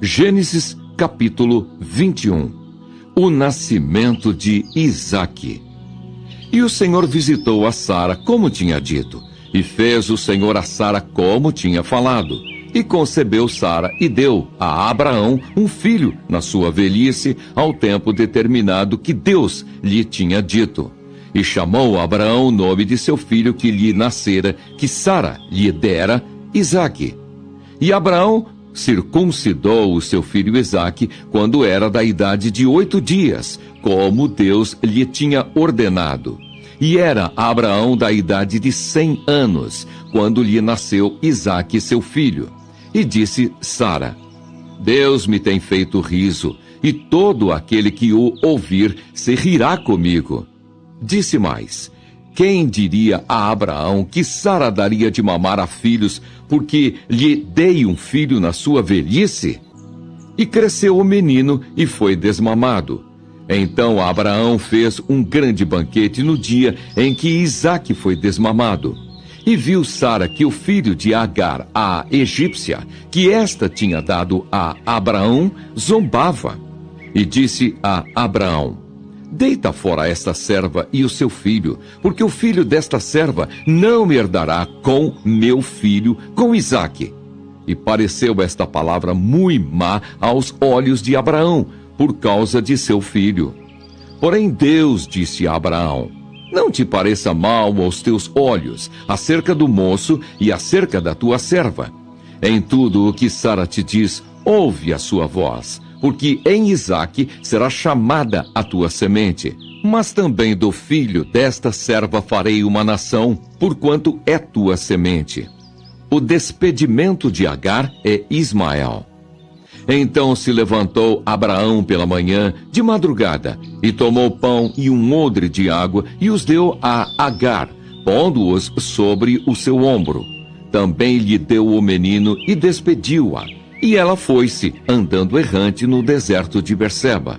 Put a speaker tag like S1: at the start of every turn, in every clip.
S1: Gênesis capítulo 21. O nascimento de Isaque. E o Senhor visitou a Sara como tinha dito, e fez o Senhor a Sara como tinha falado. E concebeu Sara e deu a Abraão um filho na sua velhice, ao tempo determinado que Deus lhe tinha dito. E chamou Abraão o nome de seu filho que lhe nascera, que Sara lhe dera, Isaque. E Abraão circuncidou o seu filho Isaque quando era da idade de 8 dias, como Deus lhe tinha ordenado. E era Abraão da idade de 100 anos, quando lhe nasceu Isaque, seu filho. E disse Sara: Deus me tem feito riso, e todo aquele que o ouvir se rirá comigo. Disse mais: quem diria a Abraão que Sara daria de mamar a filhos, porque lhe dei um filho na sua velhice? E cresceu o menino e foi desmamado. Então Abraão fez um grande banquete no dia em que Isaque foi desmamado. E viu Sara que o filho de Agar, a egípcia, que esta tinha dado a Abraão, zombava. E disse a Abraão: deita fora esta serva e o seu filho, porque o filho desta serva não herdará com meu filho, com Isaque. E pareceu esta palavra muito má aos olhos de Abraão, por causa de seu filho. Porém Deus disse a Abraão: não te pareça mal aos teus olhos acerca do moço e acerca da tua serva. Em tudo o que Sara te diz, ouve a sua voz, porque em Isaque será chamada a tua semente. Mas também do filho desta serva farei uma nação, porquanto é tua semente. O despedimento de Agar é Ismael. Então se levantou Abraão pela manhã, de madrugada, e tomou pão e um odre de água, e os deu a Agar, pondo-os sobre o seu ombro. Também lhe deu o menino e despediu-a. E ela foi-se, andando errante no deserto de Berseba.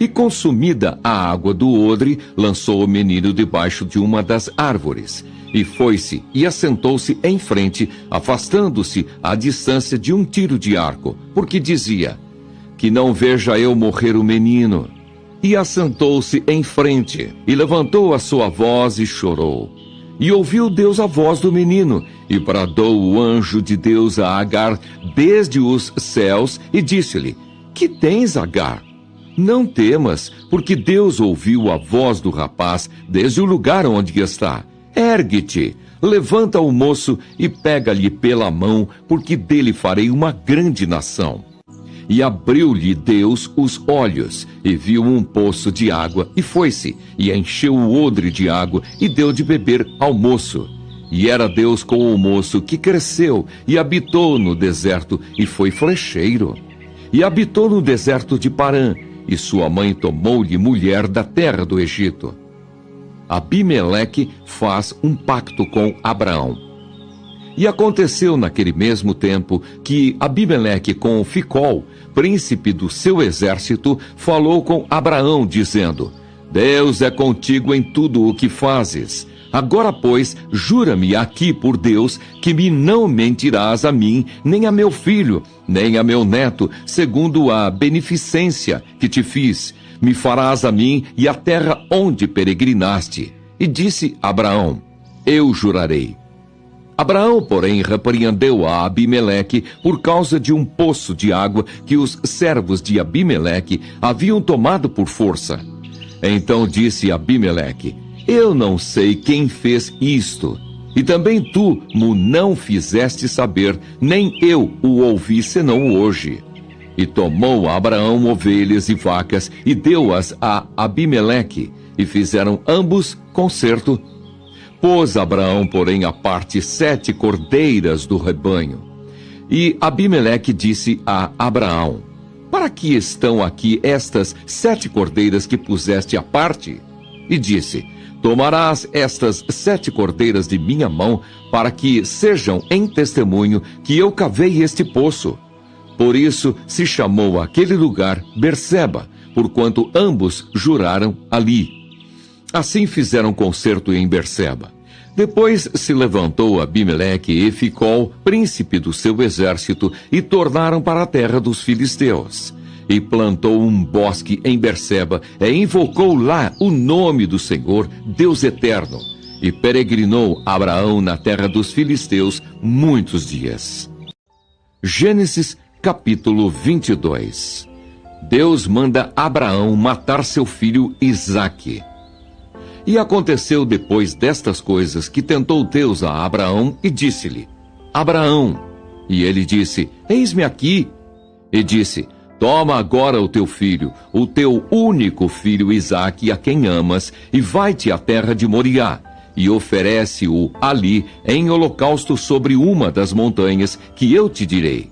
S1: E consumida a água do odre, lançou o menino debaixo de uma das árvores. E foi-se, e assentou-se em frente, afastando-se à distância de um tiro de arco, porque dizia: que não veja eu morrer o menino. E assentou-se em frente, e levantou a sua voz e chorou. E ouviu Deus a voz do menino, e bradou o anjo de Deus a Agar desde os céus, e disse-lhe: que tens, Agar? Não temas, porque Deus ouviu a voz do rapaz desde o lugar onde está. Ergue-te, levanta o moço e pega-lhe pela mão, porque dele farei uma grande nação. E abriu-lhe Deus os olhos, e viu um poço de água, e foi-se, e encheu o odre de água, e deu de beber ao moço. E era Deus com o moço, que cresceu, e habitou no deserto, e foi flecheiro. E habitou no deserto de Parã, e sua mãe tomou-lhe mulher da terra do Egito. Abimeleque faz um pacto com Abraão. E aconteceu naquele mesmo tempo que Abimeleque com Ficol, príncipe do seu exército, falou com Abraão, dizendo: Deus é contigo em tudo o que fazes. Agora, pois, jura-me aqui por Deus que me não mentirás a mim, nem a meu filho, nem a meu neto, segundo a beneficência que te fiz. Me farás a mim e a terra onde peregrinaste. E disse Abraão: eu jurarei. Abraão, porém, repreendeu a Abimeleque por causa de um poço de água que os servos de Abimeleque haviam tomado por força. Então disse Abimeleque: eu não sei quem fez isto. E também tu mo não fizeste saber, nem eu o ouvi senão hoje. E tomou Abraão ovelhas e vacas, e deu-as a Abimeleque, e fizeram ambos concerto. Pôs Abraão, porém, à parte 7 cordeiras do rebanho. E Abimeleque disse a Abraão: para que estão aqui estas 7 cordeiras que puseste à parte? E disse: tomarás estas 7 cordeiras de minha mão, para que sejam em testemunho que eu cavei este poço. Por isso se chamou aquele lugar Berseba, porquanto ambos juraram ali. Assim fizeram concerto em Berseba. Depois se levantou Abimeleque e Ficol, príncipe do seu exército, e tornaram para a terra dos filisteus. E plantou um bosque em Berseba, e invocou lá o nome do Senhor, Deus eterno. E peregrinou Abraão na terra dos filisteus muitos dias. Gênesis capítulo 22. Deus manda Abraão matar seu filho Isaque. E aconteceu depois destas coisas que tentou Deus a Abraão e disse-lhe: Abraão. E ele disse: Eis-me aqui. E disse: Toma agora o teu filho, o teu único filho Isaque, a quem amas, e vai-te à terra de Moriá, e oferece-o ali em holocausto sobre uma das montanhas que eu te direi.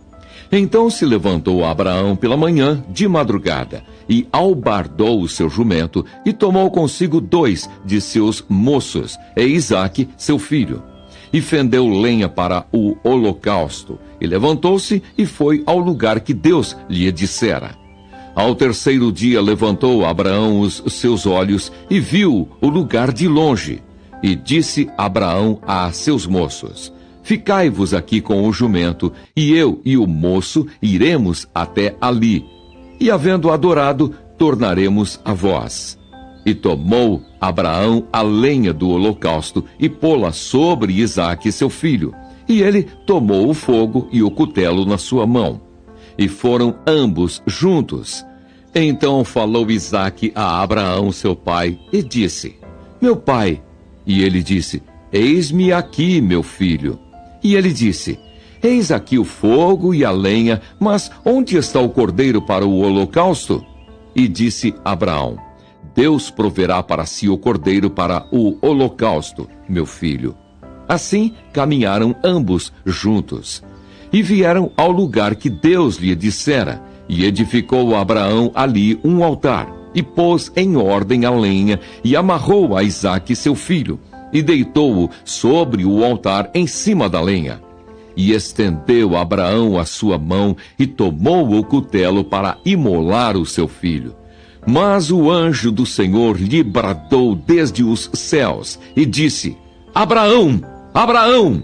S1: Então se levantou Abraão pela manhã, de madrugada, e albardou o seu jumento, e tomou consigo 2 de seus moços, e Isaque, seu filho. E fendeu lenha para o holocausto, e levantou-se e foi ao lugar que Deus lhe dissera. Ao terceiro dia levantou Abraão os seus olhos, e viu o lugar de longe. E disse Abraão a seus moços: Ficai-vos aqui com o jumento, e eu e o moço iremos até ali. E havendo adorado, tornaremos a vós. E tomou Abraão a lenha do holocausto, e pô-la sobre Isaque seu filho. E ele tomou o fogo e o cutelo na sua mão. E foram ambos juntos. Então falou Isaque a Abraão seu pai, e disse: Meu pai. E ele disse: Eis-me aqui, meu filho. E ele disse: Eis aqui o fogo e a lenha, mas onde está o cordeiro para o holocausto? E disse Abraão: Deus proverá para si o cordeiro para o holocausto, meu filho. Assim caminharam ambos juntos. E vieram ao lugar que Deus lhe dissera, e edificou Abraão ali um altar, e pôs em ordem a lenha, e amarrou a Isaque seu filho, e deitou-o sobre o altar em cima da lenha. E estendeu Abraão a sua mão, e tomou o cutelo para imolar o seu filho. Mas o anjo do Senhor lhe bradou desde os céus, e disse: Abraão, Abraão!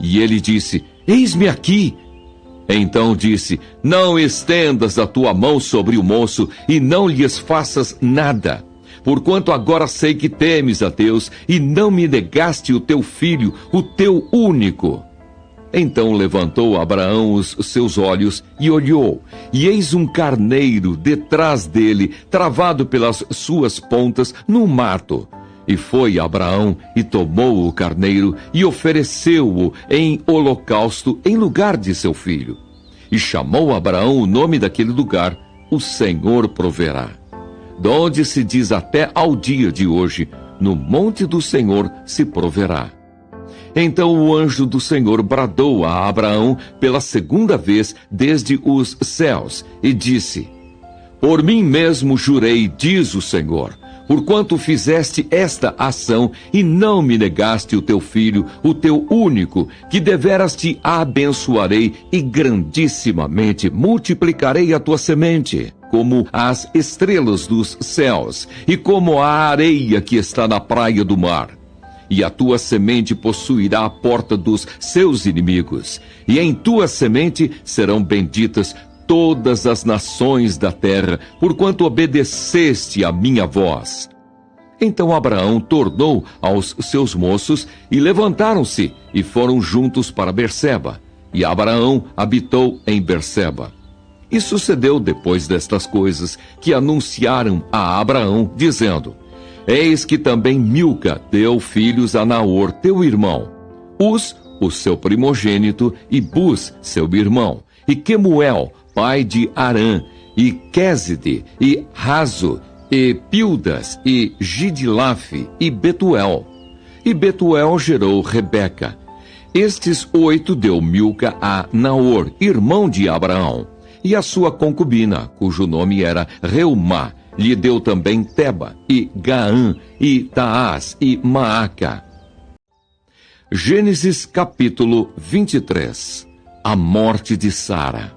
S1: E ele disse: Eis-me aqui. Então disse: Não estendas a tua mão sobre o moço, e não lhes faças nada. Porquanto agora sei que temes a Deus, e não me negaste o teu filho, o teu único. Então levantou Abraão os seus olhos e olhou, e eis um carneiro detrás dele, travado pelas suas pontas, no mato. E foi Abraão e tomou o carneiro e ofereceu-o em holocausto em lugar de seu filho. E chamou Abraão o nome daquele lugar: O Senhor proverá. Donde se diz até ao dia de hoje: No monte do Senhor se proverá. Então o anjo do Senhor bradou a Abraão pela segunda vez desde os céus, e disse: Por mim mesmo jurei, diz o Senhor, porquanto fizeste esta ação, e não me negaste o teu filho, o teu único, que deveras te abençoarei, e grandissimamente multiplicarei a tua semente, como as estrelas dos céus, e como a areia que está na praia do mar. E a tua semente possuirá a porta dos seus inimigos, e em tua semente serão benditas todas as nações da terra, porquanto obedeceste à minha voz. Então Abraão tornou aos seus moços, e levantaram-se, e foram juntos para Berseba. E Abraão habitou em Berseba. E sucedeu depois destas coisas, que anunciaram a Abraão, dizendo: Eis que também Milca deu filhos a Naor, teu irmão, Uz, o seu primogênito, e Buz, seu irmão, e Quemuel, pai de Arã, e Quéside, e Razo, e Pildas, e Gidilafe, e Betuel. E Betuel gerou Rebeca. Estes 8 deu Milca a Naor, irmão de Abraão, e a sua concubina, cujo nome era Reumá, lhe deu também Teba, e Gaã, e Taás, e Maaca. Gênesis capítulo 23. A morte de Sara.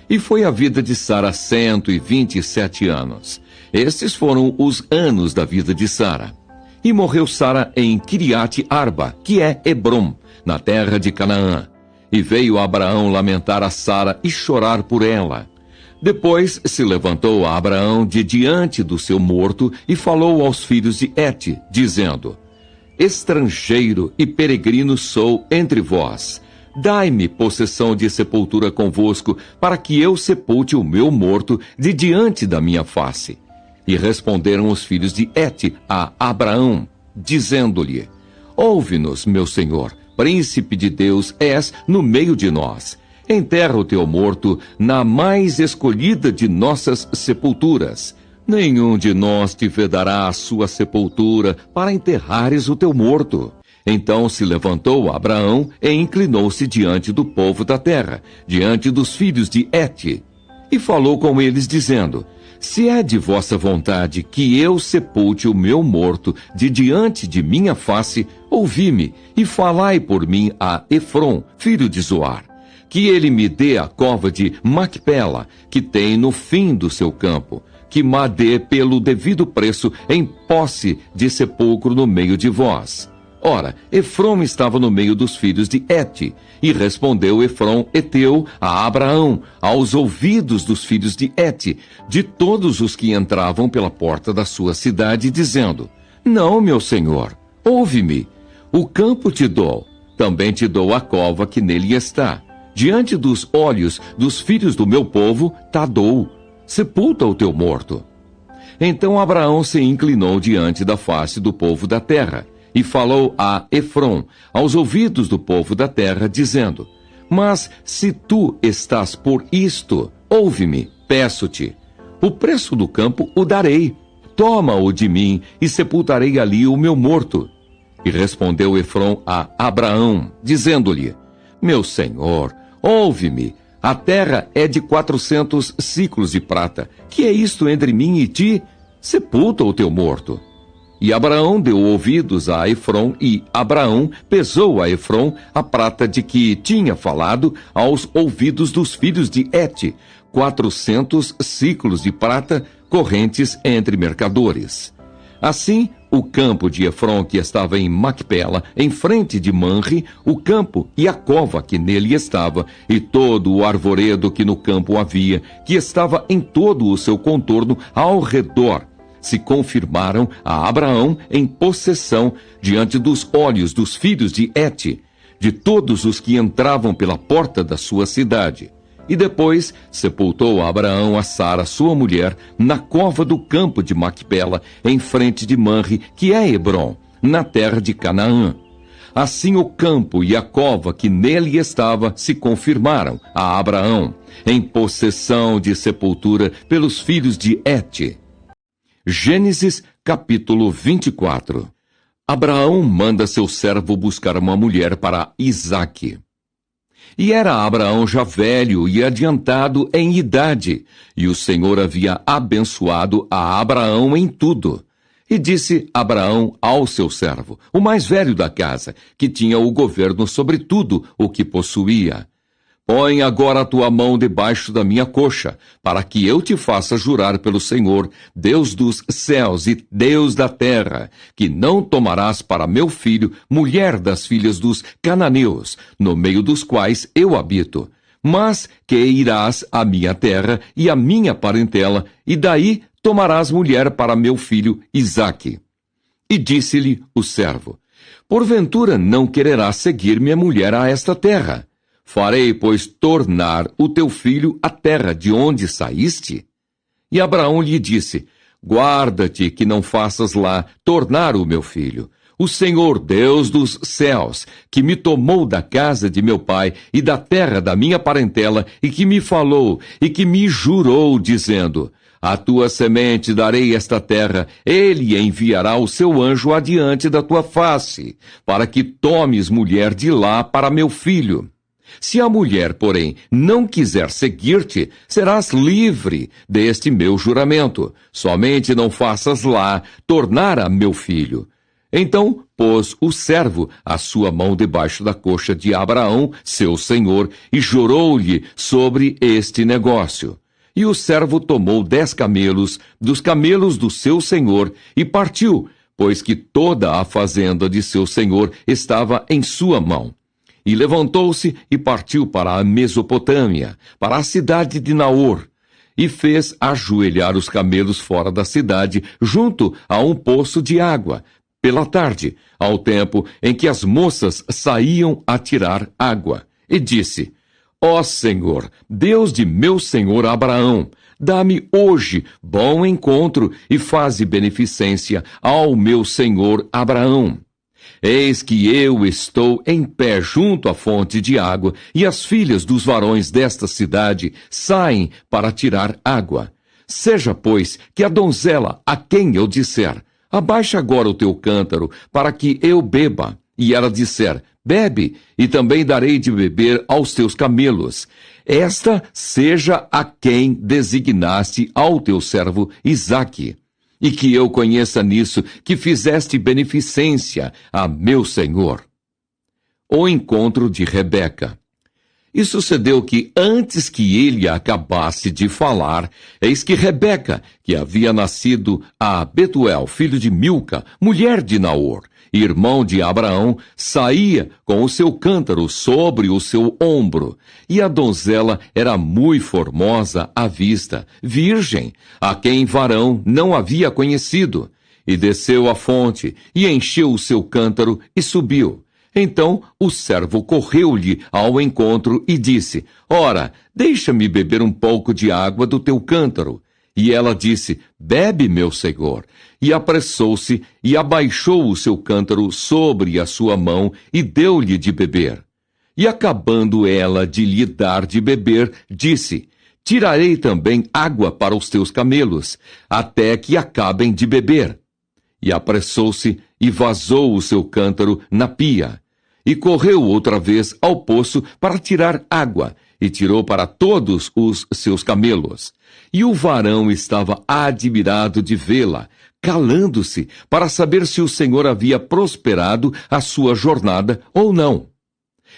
S1: E foi a vida de Sara 127 anos. Estes foram os anos da vida de Sara. E morreu Sara em Kiriate Arba, que é Hebrom, na terra de Canaã. E veio Abraão lamentar a Sara e chorar por ela. Depois se levantou Abraão de diante do seu morto e falou aos filhos de Et, dizendo: Estrangeiro e peregrino sou entre vós. Dai-me possessão de sepultura convosco, para que eu sepulte o meu morto de diante da minha face. E responderam os filhos de Et a Abraão, dizendo-lhe: Ouve-nos, meu senhor, príncipe de Deus és no meio de nós. Enterra o teu morto na mais escolhida de nossas sepulturas. Nenhum de nós te vedará a sua sepultura para enterrares o teu morto. Então se levantou Abraão e inclinou-se diante do povo da terra, diante dos filhos de Et, e falou com eles, dizendo: Se é de vossa vontade que eu sepulte o meu morto de diante de minha face, ouvi-me e falai por mim a Efrom, filho de Zoar, que ele me dê a cova de Macpela, que tem no fim do seu campo, que me dê pelo devido preço em posse de sepulcro no meio de vós. Ora, Efrom estava no meio dos filhos de Et, e respondeu Efrom heteu a Abraão, aos ouvidos dos filhos de Et, de todos os que entravam pela porta da sua cidade, dizendo: Não, meu senhor, ouve-me. O campo te dou, também te dou a cova que nele está. Diante dos olhos dos filhos do meu povo, te dou. Sepulta o teu morto. Então Abraão se inclinou diante da face do povo da terra, e falou a Efrom, aos ouvidos do povo da terra, dizendo: Mas se tu estás por isto, ouve-me, peço-te. O preço do campo o darei. Toma-o de mim, e sepultarei ali o meu morto. E respondeu Efrom a Abraão, dizendo-lhe: Meu senhor, ouve-me. A terra é de 400 siclos de prata. Que é isto entre mim e ti? Sepulta o teu morto. E Abraão deu ouvidos a Efrom, e Abraão pesou a Efrom a prata de que tinha falado aos ouvidos dos filhos de Et, 400 siclos de prata, correntes entre mercadores. Assim, o campo de Efrom, que estava em Macpela, em frente de Manre, o campo e a cova que nele estava, e todo o arvoredo que no campo havia, que estava em todo o seu contorno ao redor, se confirmaram a Abraão em possessão diante dos olhos dos filhos de Et, de todos os que entravam pela porta da sua cidade. E depois sepultou Abraão a Sara, sua mulher, na cova do campo de Macpela, em frente de Manre, que é Hebrom, na terra de Canaã. Assim o campo e a cova que nele estava se confirmaram a Abraão, em possessão de sepultura pelos filhos de Et. Gênesis capítulo 24. Abraão manda seu servo buscar uma mulher para Isaque. E era Abraão já velho e adiantado em idade, e o Senhor havia abençoado a Abraão em tudo. E disse Abraão ao seu servo, o mais velho da casa, que tinha o governo sobre tudo o que possuía: Põe agora a tua mão debaixo da minha coxa, para que eu te faça jurar pelo Senhor, Deus dos céus e Deus da terra, que não tomarás para meu filho mulher das filhas dos cananeus, no meio dos quais eu habito, mas que irás à minha terra e à minha parentela, e daí tomarás mulher para meu filho Isaque. E disse-lhe o servo: Porventura não quererás seguir minha mulher a esta terra? Farei, pois, tornar o teu filho à terra de onde saíste? E Abraão lhe disse: Guarda-te que não faças lá tornar o meu filho. O Senhor, Deus dos céus, que me tomou da casa de meu pai e da terra da minha parentela, e que me falou e que me jurou, dizendo: A tua semente darei esta terra, ele enviará o seu anjo adiante da tua face, para que tomes mulher de lá para meu filho. Se a mulher, porém, não quiser seguir-te, serás livre deste meu juramento. Somente não faças lá tornar a meu filho. Então pôs o servo a sua mão debaixo da coxa de Abraão, seu senhor, e jurou-lhe sobre este negócio. E o servo tomou 10 camelos dos camelos do seu senhor e partiu, pois que toda a fazenda de seu senhor estava em sua mão. E levantou-se e partiu para a Mesopotâmia, para a cidade de Naor, e fez ajoelhar os camelos fora da cidade, junto a um poço de água, pela tarde, ao tempo em que as moças saíam a tirar água. E disse: Ó Senhor, Deus de meu senhor Abraão, dá-me hoje bom encontro e faze beneficência ao meu senhor Abraão. Eis que eu estou em pé junto à fonte de água, e as filhas dos varões desta cidade saem para tirar água. Seja, pois, que a donzela a quem eu disser: abaixa agora o teu cântaro, para que eu beba, e ela disser: bebe, e também darei de beber aos teus camelos. Esta seja a quem designaste ao teu servo Isaque. E que eu conheça nisso que fizeste beneficência a meu senhor. O encontro de Rebeca. E sucedeu que, antes que ele acabasse de falar, eis que Rebeca, que havia nascido a Betuel, filho de Milca, mulher de Naor, irmão de Abraão, saía com o seu cântaro sobre o seu ombro, e a donzela era muito formosa à vista, virgem, a quem varão não havia conhecido, e desceu à fonte, e encheu o seu cântaro, e subiu. Então o servo correu-lhe ao encontro e disse: Ora, deixa-me beber um pouco de água do teu cântaro. E ela disse: Bebe, meu senhor. E apressou-se e abaixou o seu cântaro sobre a sua mão e deu-lhe de beber. E acabando ela de lhe dar de beber, disse: Tirarei também água para os teus camelos, até que acabem de beber. E apressou-se e vazou o seu cântaro na pia. E correu outra vez ao poço para tirar água, e tirou para todos os seus camelos. E o varão estava admirado de vê-la, calando-se, para saber se o Senhor havia prosperado a sua jornada ou não.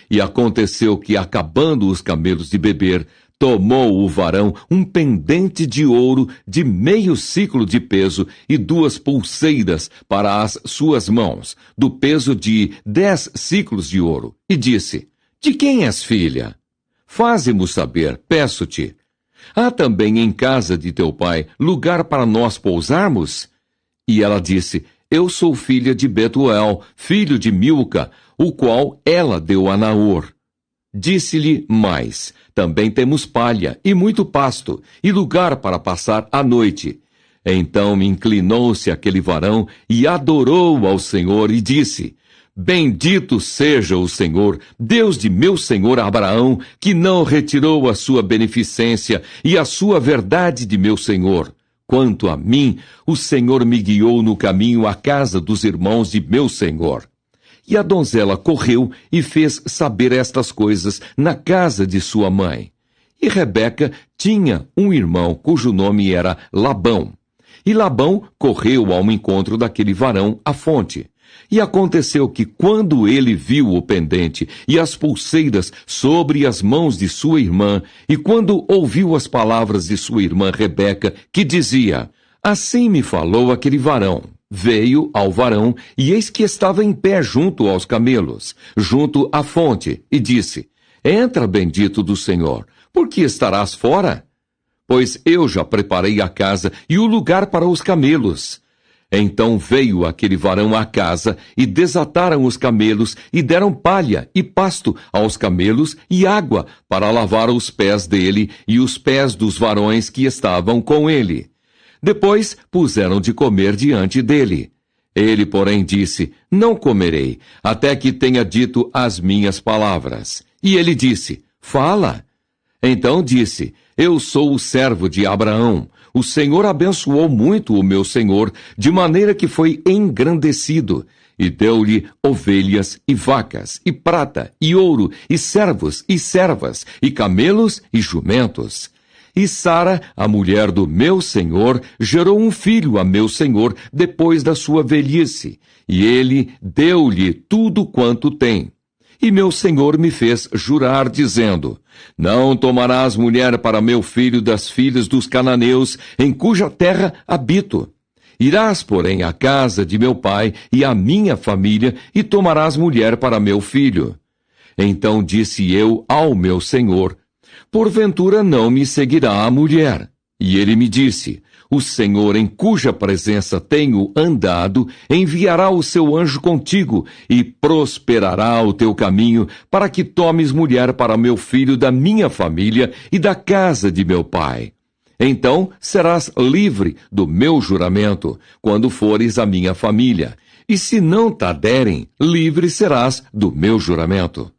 S1: E aconteceu que, acabando os camelos de beber, tomou o varão um pendente de ouro de meio siclo de peso e 2 pulseiras para as suas mãos, do peso de 10 siclos de ouro, e disse: De quem és filha? Faze-mo saber, peço-te. Há também em casa de teu pai lugar para nós pousarmos? E ela disse: Eu sou filha de Betuel, filho de Milca, o qual ela deu a Naor. Disse-lhe mais: Também temos palha e muito pasto, e lugar para passar a noite. Então inclinou-se aquele varão e adorou ao Senhor e disse: Bendito seja o Senhor, Deus de meu senhor Abraão, que não retirou a sua beneficência e a sua verdade de meu senhor. Quanto a mim, o Senhor me guiou no caminho à casa dos irmãos de meu senhor. E a donzela correu e fez saber estas coisas na casa de sua mãe. E Rebeca tinha um irmão cujo nome era Labão. E Labão correu ao encontro daquele varão à fonte. E aconteceu que, quando ele viu o pendente e as pulseiras sobre as mãos de sua irmã, e quando ouviu as palavras de sua irmã Rebeca, que dizia: Assim me falou aquele varão. Veio ao varão, e eis que estava em pé junto aos camelos, junto à fonte, e disse: Entra, bendito do Senhor, por que estarás fora? Pois eu já preparei a casa e o lugar para os camelos. Então veio aquele varão à casa, e desataram os camelos, e deram palha e pasto aos camelos, e água para lavar os pés dele e os pés dos varões que estavam com ele. Depois puseram de comer diante dele. Ele, porém, disse: Não comerei, até que tenha dito as minhas palavras. E ele disse: Fala. Então disse: Eu sou o servo de Abraão. O Senhor abençoou muito o meu senhor, de maneira que foi engrandecido, e deu-lhe ovelhas e vacas, e prata, e ouro, e servos, e servas, e camelos, e jumentos. E Sara, a mulher do meu senhor, gerou um filho a meu senhor depois da sua velhice, e ele deu-lhe tudo quanto tem. E meu senhor me fez jurar, dizendo: Não tomarás mulher para meu filho das filhas dos cananeus, em cuja terra habito. Irás, porém, à casa de meu pai e à minha família, e tomarás mulher para meu filho. Então disse eu ao meu senhor: porventura não me seguirá a mulher? E ele me disse: o Senhor, em cuja presença tenho andado, enviará o seu anjo contigo e prosperará o teu caminho, para que tomes mulher para meu filho da minha família e da casa de meu pai. Então serás livre do meu juramento, quando fores à minha família. E se não te derem, livre serás do meu juramento.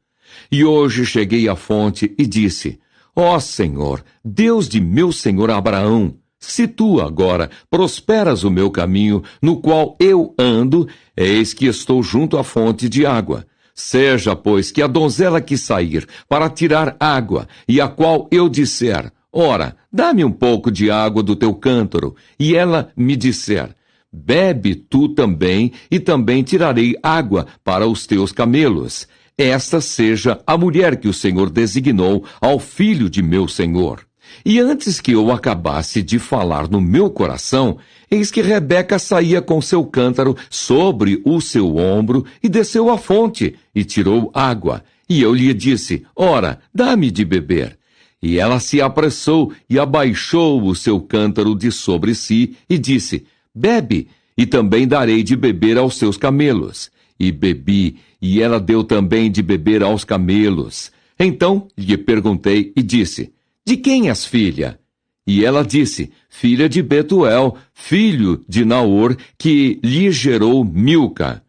S1: E hoje cheguei à fonte e disse: ó Senhor, Deus de meu senhor Abraão, se tu agora prosperas o meu caminho, no qual eu ando, eis que estou junto à fonte de água. Seja, pois, que a donzela que sair para tirar água, e a qual eu disser: ora, dá-me um pouco de água do teu cântaro, e ela me disser: bebe tu também, e também tirarei água para os teus camelos. Esta seja a mulher que o Senhor designou ao filho de meu senhor. E antes que eu acabasse de falar no meu coração, eis que Rebeca saía com seu cântaro sobre o seu ombro e desceu à fonte e tirou água. E eu lhe disse: ora, dá-me de beber. E ela se apressou e abaixou o seu cântaro de sobre si e disse: bebe, e também darei de beber aos seus camelos. E bebi, e ela deu também de beber aos camelos. Então lhe perguntei e disse: de quem és filha? E ela disse: filha de Betuel, filho de Naor, que lhe gerou Milca.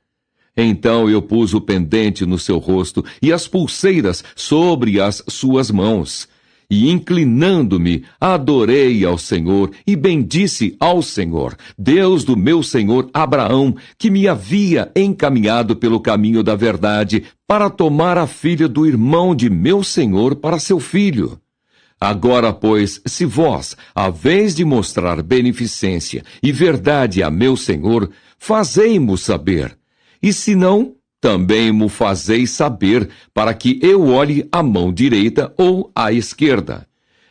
S1: Então eu pus o pendente no seu rosto e as pulseiras sobre as suas mãos. E inclinando-me, adorei ao Senhor e bendisse ao Senhor, Deus do meu senhor Abraão, que me havia encaminhado pelo caminho da verdade, para tomar a filha do irmão de meu senhor para seu filho. Agora, pois, se vós haveis de mostrar beneficência e verdade a meu senhor, fazei-mo saber. E se não, também mo fazeis saber, para que eu olhe à mão direita ou à esquerda.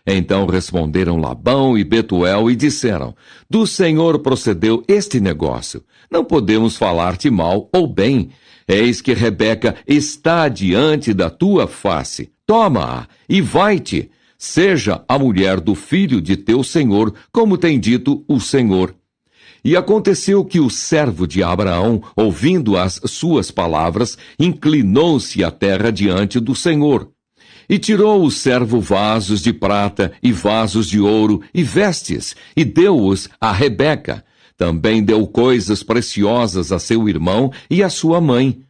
S1: Então responderam Labão e Betuel e disseram: do Senhor procedeu este negócio. Não podemos falar-te mal ou bem. Eis que Rebeca está diante da tua face. Toma-a e vai-te. Seja a mulher do filho de teu senhor, como tem dito o Senhor. E aconteceu que o servo de Abraão, ouvindo as suas palavras, inclinou-se à terra diante do Senhor. E tirou o servo vasos de prata e vasos de ouro e vestes, e deu-os a Rebeca. Também deu coisas preciosas a seu irmão e a sua mãe.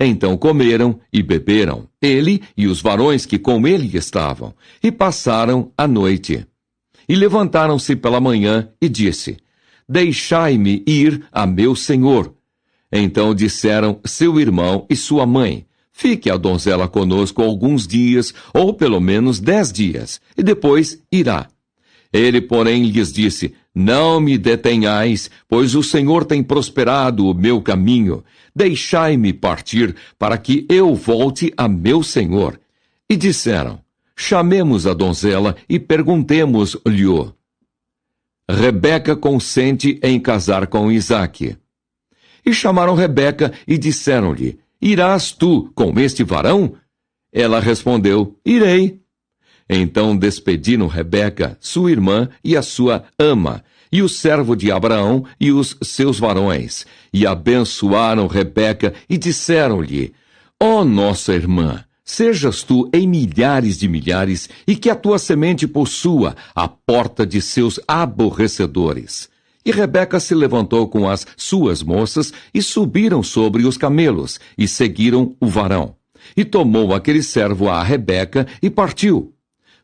S1: Então comeram e beberam, ele e os varões que com ele estavam, e passaram a noite. E levantaram-se pela manhã e disse: deixai-me ir a meu senhor. Então disseram seu irmão e sua mãe: fique a donzela conosco alguns dias, ou pelo menos 10 dias, e depois irá. Ele, porém, lhes disse: não me detenhais, pois o Senhor tem prosperado o meu caminho. Deixai-me partir, para que eu volte a meu senhor. E disseram: chamemos a donzela e perguntemos-lhe. Rebeca consente em casar com Isaque. E chamaram Rebeca e disseram-lhe: irás tu com este varão? Ela respondeu: irei. Então despediram Rebeca, sua irmã e a sua ama, e o servo de Abraão e os seus varões, e abençoaram Rebeca e disseram-lhe: ó nossa irmã, sejas tu em milhares de milhares, e que a tua semente possua a porta de seus aborrecedores. E Rebeca se levantou com as suas moças, e subiram sobre os camelos, e seguiram o varão. E tomou aquele servo a Rebeca, e partiu.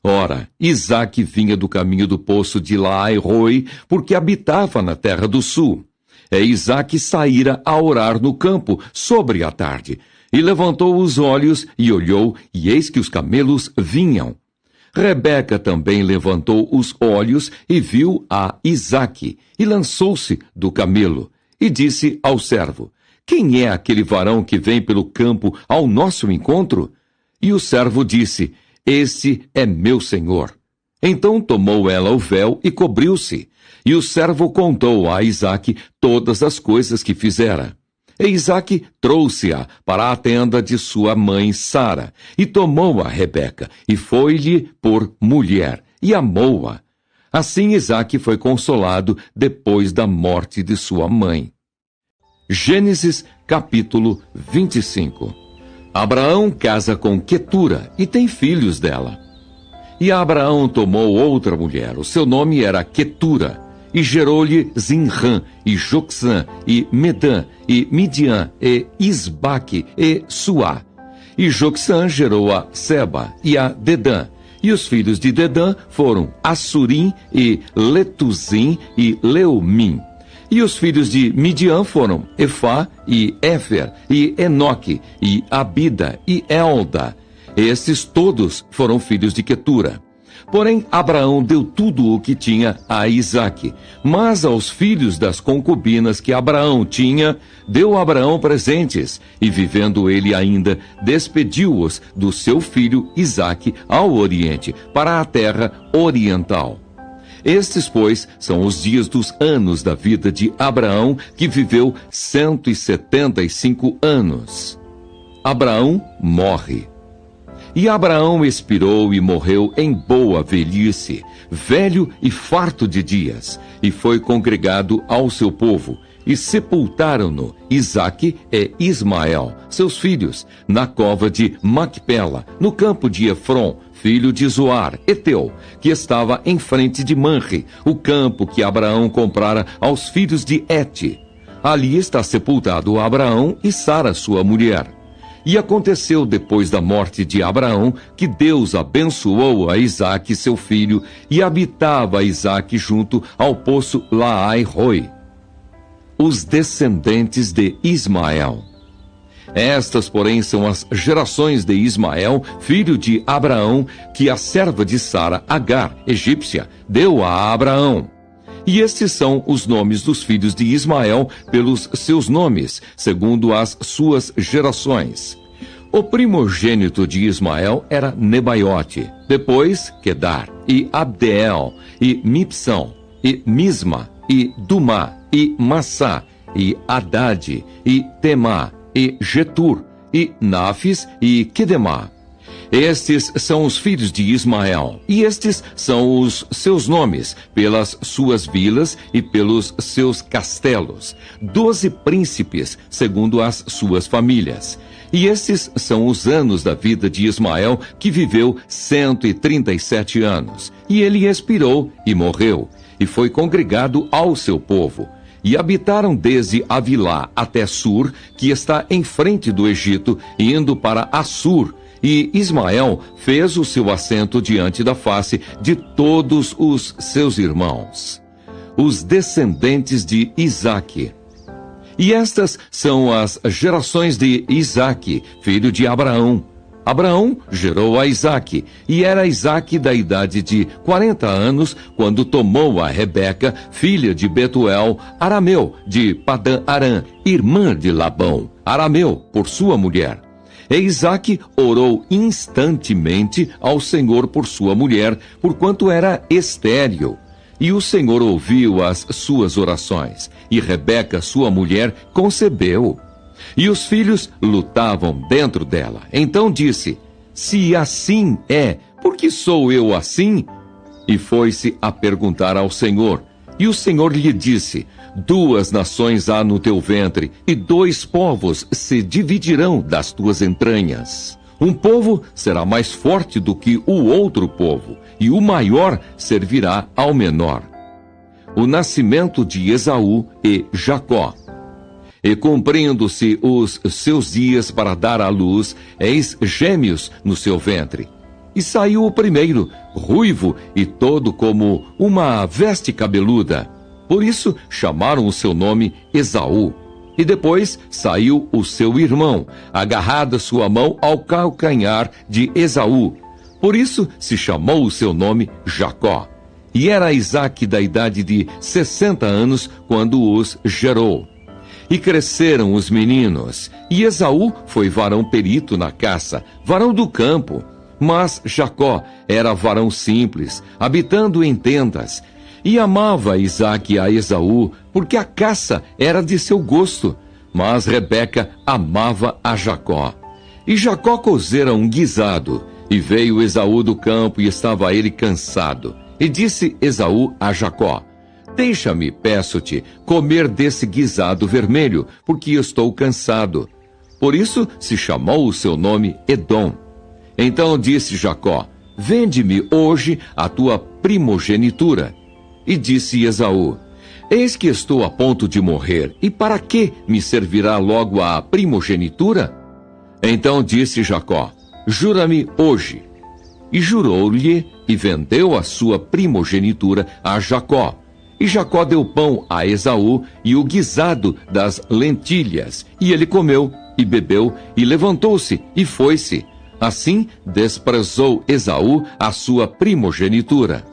S1: Ora, Isaque vinha do caminho do poço de Laai-Roi, porque habitava na terra do sul. E Isaque saíra a orar no campo, sobre a tarde. E levantou os olhos, e olhou, e eis que os camelos vinham. Rebeca também levantou os olhos, e viu a Isaque, e lançou-se do camelo, e disse ao servo: quem é aquele varão que vem pelo campo ao nosso encontro? E o servo disse: esse é meu senhor. Então tomou ela o véu e cobriu-se. E o servo contou a Isaque todas as coisas que fizera. E Isaque trouxe-a para a tenda de sua mãe Sara, e tomou a Rebeca, e foi-lhe por mulher, e amou-a. Assim Isaque foi consolado depois da morte de sua mãe. Gênesis capítulo 25. Abraão casa com Quetura e tem filhos dela. E Abraão tomou outra mulher, o seu nome era Quetura, e gerou-lhe Zinrã, e Jocsã, e Medã, e Midian, e Isbaque, e Suá. E Jocsã gerou a Seba e a Dedã. E os filhos de Dedã foram Assurim, e Letuzim, e Leumim. E os filhos de Midian foram Efá, e Éfer, e Enoque, e Abida, e Elda. Estes todos foram filhos de Quetura. Porém, Abraão deu tudo o que tinha a Isaque, mas aos filhos das concubinas que Abraão tinha, deu Abraão presentes, e vivendo ele ainda, despediu-os do seu filho Isaque ao oriente, para a terra oriental. Estes, pois, são os dias dos anos da vida de Abraão, que viveu 175 anos. Abraão morre. E Abraão expirou e morreu em boa velhice, velho e farto de dias, e foi congregado ao seu povo, e sepultaram-no Isaque e Ismael, seus filhos, na cova de Macpela, no campo de Efron, filho de Zoar, Eteu, que estava em frente de Manre, o campo que Abraão comprara aos filhos de Hete. Ali está sepultado Abraão e Sara, sua mulher. E aconteceu depois da morte de Abraão que Deus abençoou a Isaque, seu filho, e habitava Isaque junto ao poço Laai-Roi. Os descendentes de Ismael. Estas, porém, são as gerações de Ismael, filho de Abraão, que a serva de Sara, Agar, egípcia, deu a Abraão. E estes são os nomes dos filhos de Ismael pelos seus nomes, segundo as suas gerações. O primogênito de Ismael era Nebaiote, depois Quedar, e Abdeel, e Mipsão, e Misma, e Dumá, e Massá, e Haddad, e Temá, e Getur, e Nafis, e Quedemá. Estes são os filhos de Ismael, e estes são os seus nomes, pelas suas vilas e pelos seus castelos, 12 príncipes, segundo as suas famílias. E estes são os anos da vida de Ismael, que viveu 137 anos. E ele expirou e morreu, e foi congregado ao seu povo. E habitaram desde Avilá até Sur, que está em frente do Egito, indo para Assur. E Ismael fez o seu assento diante da face de todos os seus irmãos, os descendentes de Isaque. E estas são as gerações de Isaque, filho de Abraão. Abraão gerou a Isaque, e era Isaque da idade de 40 anos, quando tomou a Rebeca, filha de Betuel, arameu, de Padã-Arã, irmã de Labão, arameu, por sua mulher. E Isaque orou instantemente ao Senhor por sua mulher, porquanto era estéril. E o Senhor ouviu as suas orações, e Rebeca, sua mulher, concebeu. E os filhos lutavam dentro dela. Então disse: se assim é, por que sou eu assim? E foi-se a perguntar ao Senhor. E o Senhor lhe disse: 2 nações há no teu ventre, e 2 povos se dividirão das tuas entranhas. Um povo será mais forte do que o outro povo, e o maior servirá ao menor. O nascimento de Esaú e Jacó. E cumprindo-se os seus dias para dar à luz, eis gêmeos no seu ventre. E saiu o primeiro, ruivo e todo como uma veste cabeluda. Por isso chamaram o seu nome Esaú. E depois saiu o seu irmão, agarrada sua mão ao calcanhar de Esaú. Por isso se chamou o seu nome Jacó. E era Isaque da idade de 60 anos quando os gerou. E cresceram os meninos, e Esaú foi varão perito na caça, varão do campo. Mas Jacó era varão simples, habitando em tendas, e amava Isaque a Esaú, porque a caça era de seu gosto. Mas Rebeca amava a Jacó. E Jacó cozera um guisado, e veio Esaú do campo, e estava ele cansado. E disse Esaú a Jacó: deixa-me, peço-te, comer desse guisado vermelho, porque estou cansado. Por isso se chamou o seu nome Edom. Então disse Jacó: vende-me hoje a tua primogenitura. E disse Esaú: eis que estou a ponto de morrer, e para que me servirá logo a primogenitura? Então disse Jacó: jura-me hoje. E jurou-lhe, e vendeu a sua primogenitura a Jacó. E Jacó deu pão a Esaú e o guisado das lentilhas. E ele comeu, e bebeu, e levantou-se, e foi-se. Assim desprezou Esaú a sua primogenitura.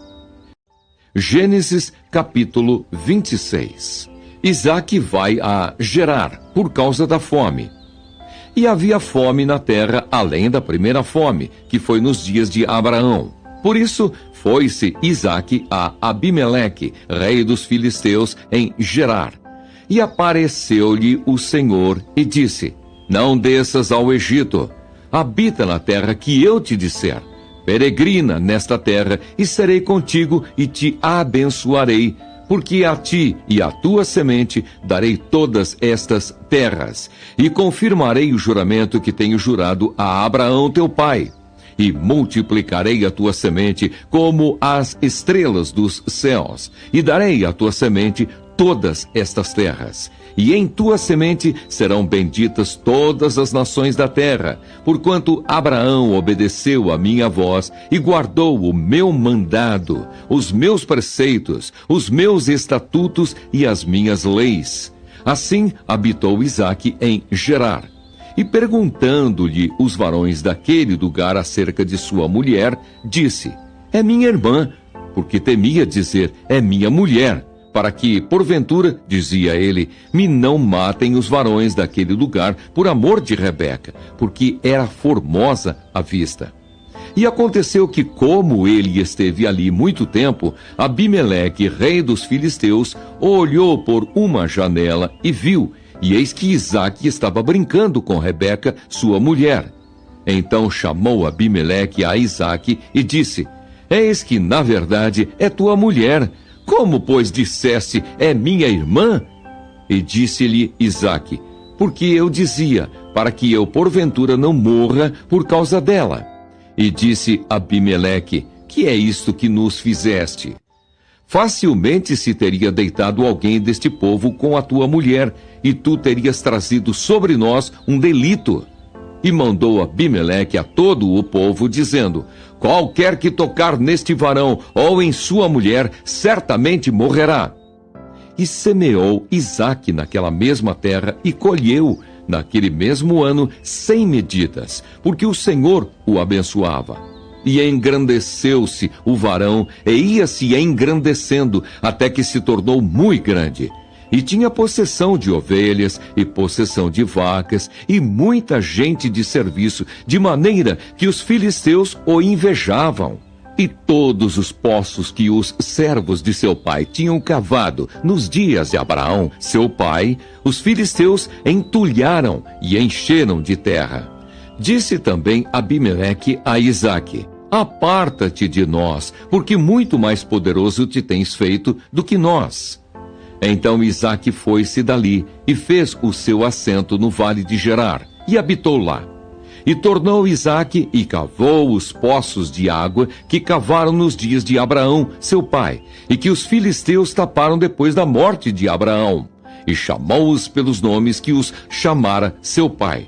S1: Gênesis capítulo 26. Isaque vai a Gerar por causa da fome. E havia fome na terra além da primeira fome, que foi nos dias de Abraão. Por isso foi-se Isaque a Abimeleque, rei dos filisteus, em Gerar. E apareceu-lhe o Senhor e disse: não desças ao Egito, habita na terra que eu te disser. Peregrina nesta terra, e serei contigo e te abençoarei, porque a ti e à tua semente darei todas estas terras, e confirmarei o juramento que tenho jurado a Abraão teu pai. E multiplicarei a tua semente como as estrelas dos céus, e darei à tua semente todas estas terras. E em tua semente serão benditas todas as nações da terra, porquanto Abraão obedeceu a minha voz e guardou o meu mandado, os meus preceitos, os meus estatutos e as minhas leis. Assim habitou Isaque em Gerar. E perguntando-lhe os varões daquele lugar acerca de sua mulher, disse: é minha irmã, porque temia dizer: é minha mulher, para que, porventura, dizia ele, me não matem os varões daquele lugar por amor de Rebeca, porque era formosa à vista. E aconteceu que, como ele esteve ali muito tempo, Abimeleque, rei dos filisteus, olhou por uma janela e viu, e eis que Isaque estava brincando com Rebeca, sua mulher. Então chamou Abimeleque a Isaque e disse: eis que, na verdade, é tua mulher. Como, pois, disseste: é minha irmã? E disse-lhe Isaque: porque eu dizia, para que eu porventura não morra por causa dela. E disse Abimeleque: que é isto que nos fizeste? Facilmente se teria deitado alguém deste povo com a tua mulher, e tu terias trazido sobre nós um delito. E mandou Abimeleque a todo o povo, dizendo: qualquer que tocar neste varão ou em sua mulher, certamente morrerá. E semeou Isaque naquela mesma terra e colheu, naquele mesmo ano, 100 medidas, porque o Senhor o abençoava. E engrandeceu-se o varão, e ia-se engrandecendo, até que se tornou muito grande. E tinha possessão de ovelhas, e possessão de vacas, e muita gente de serviço, de maneira que os filisteus o invejavam. E todos os poços que os servos de seu pai tinham cavado nos dias de Abraão, seu pai, os filisteus entulharam e encheram de terra. Disse também Abimeleque a Isaque: aparta-te de nós, porque muito mais poderoso te tens feito do que nós. Então Isaque foi-se dali e fez o seu assento no vale de Gerar, e habitou lá. E tornou Isaque e cavou os poços de água que cavaram nos dias de Abraão, seu pai, e que os filisteus taparam depois da morte de Abraão, e chamou-os pelos nomes que os chamara seu pai.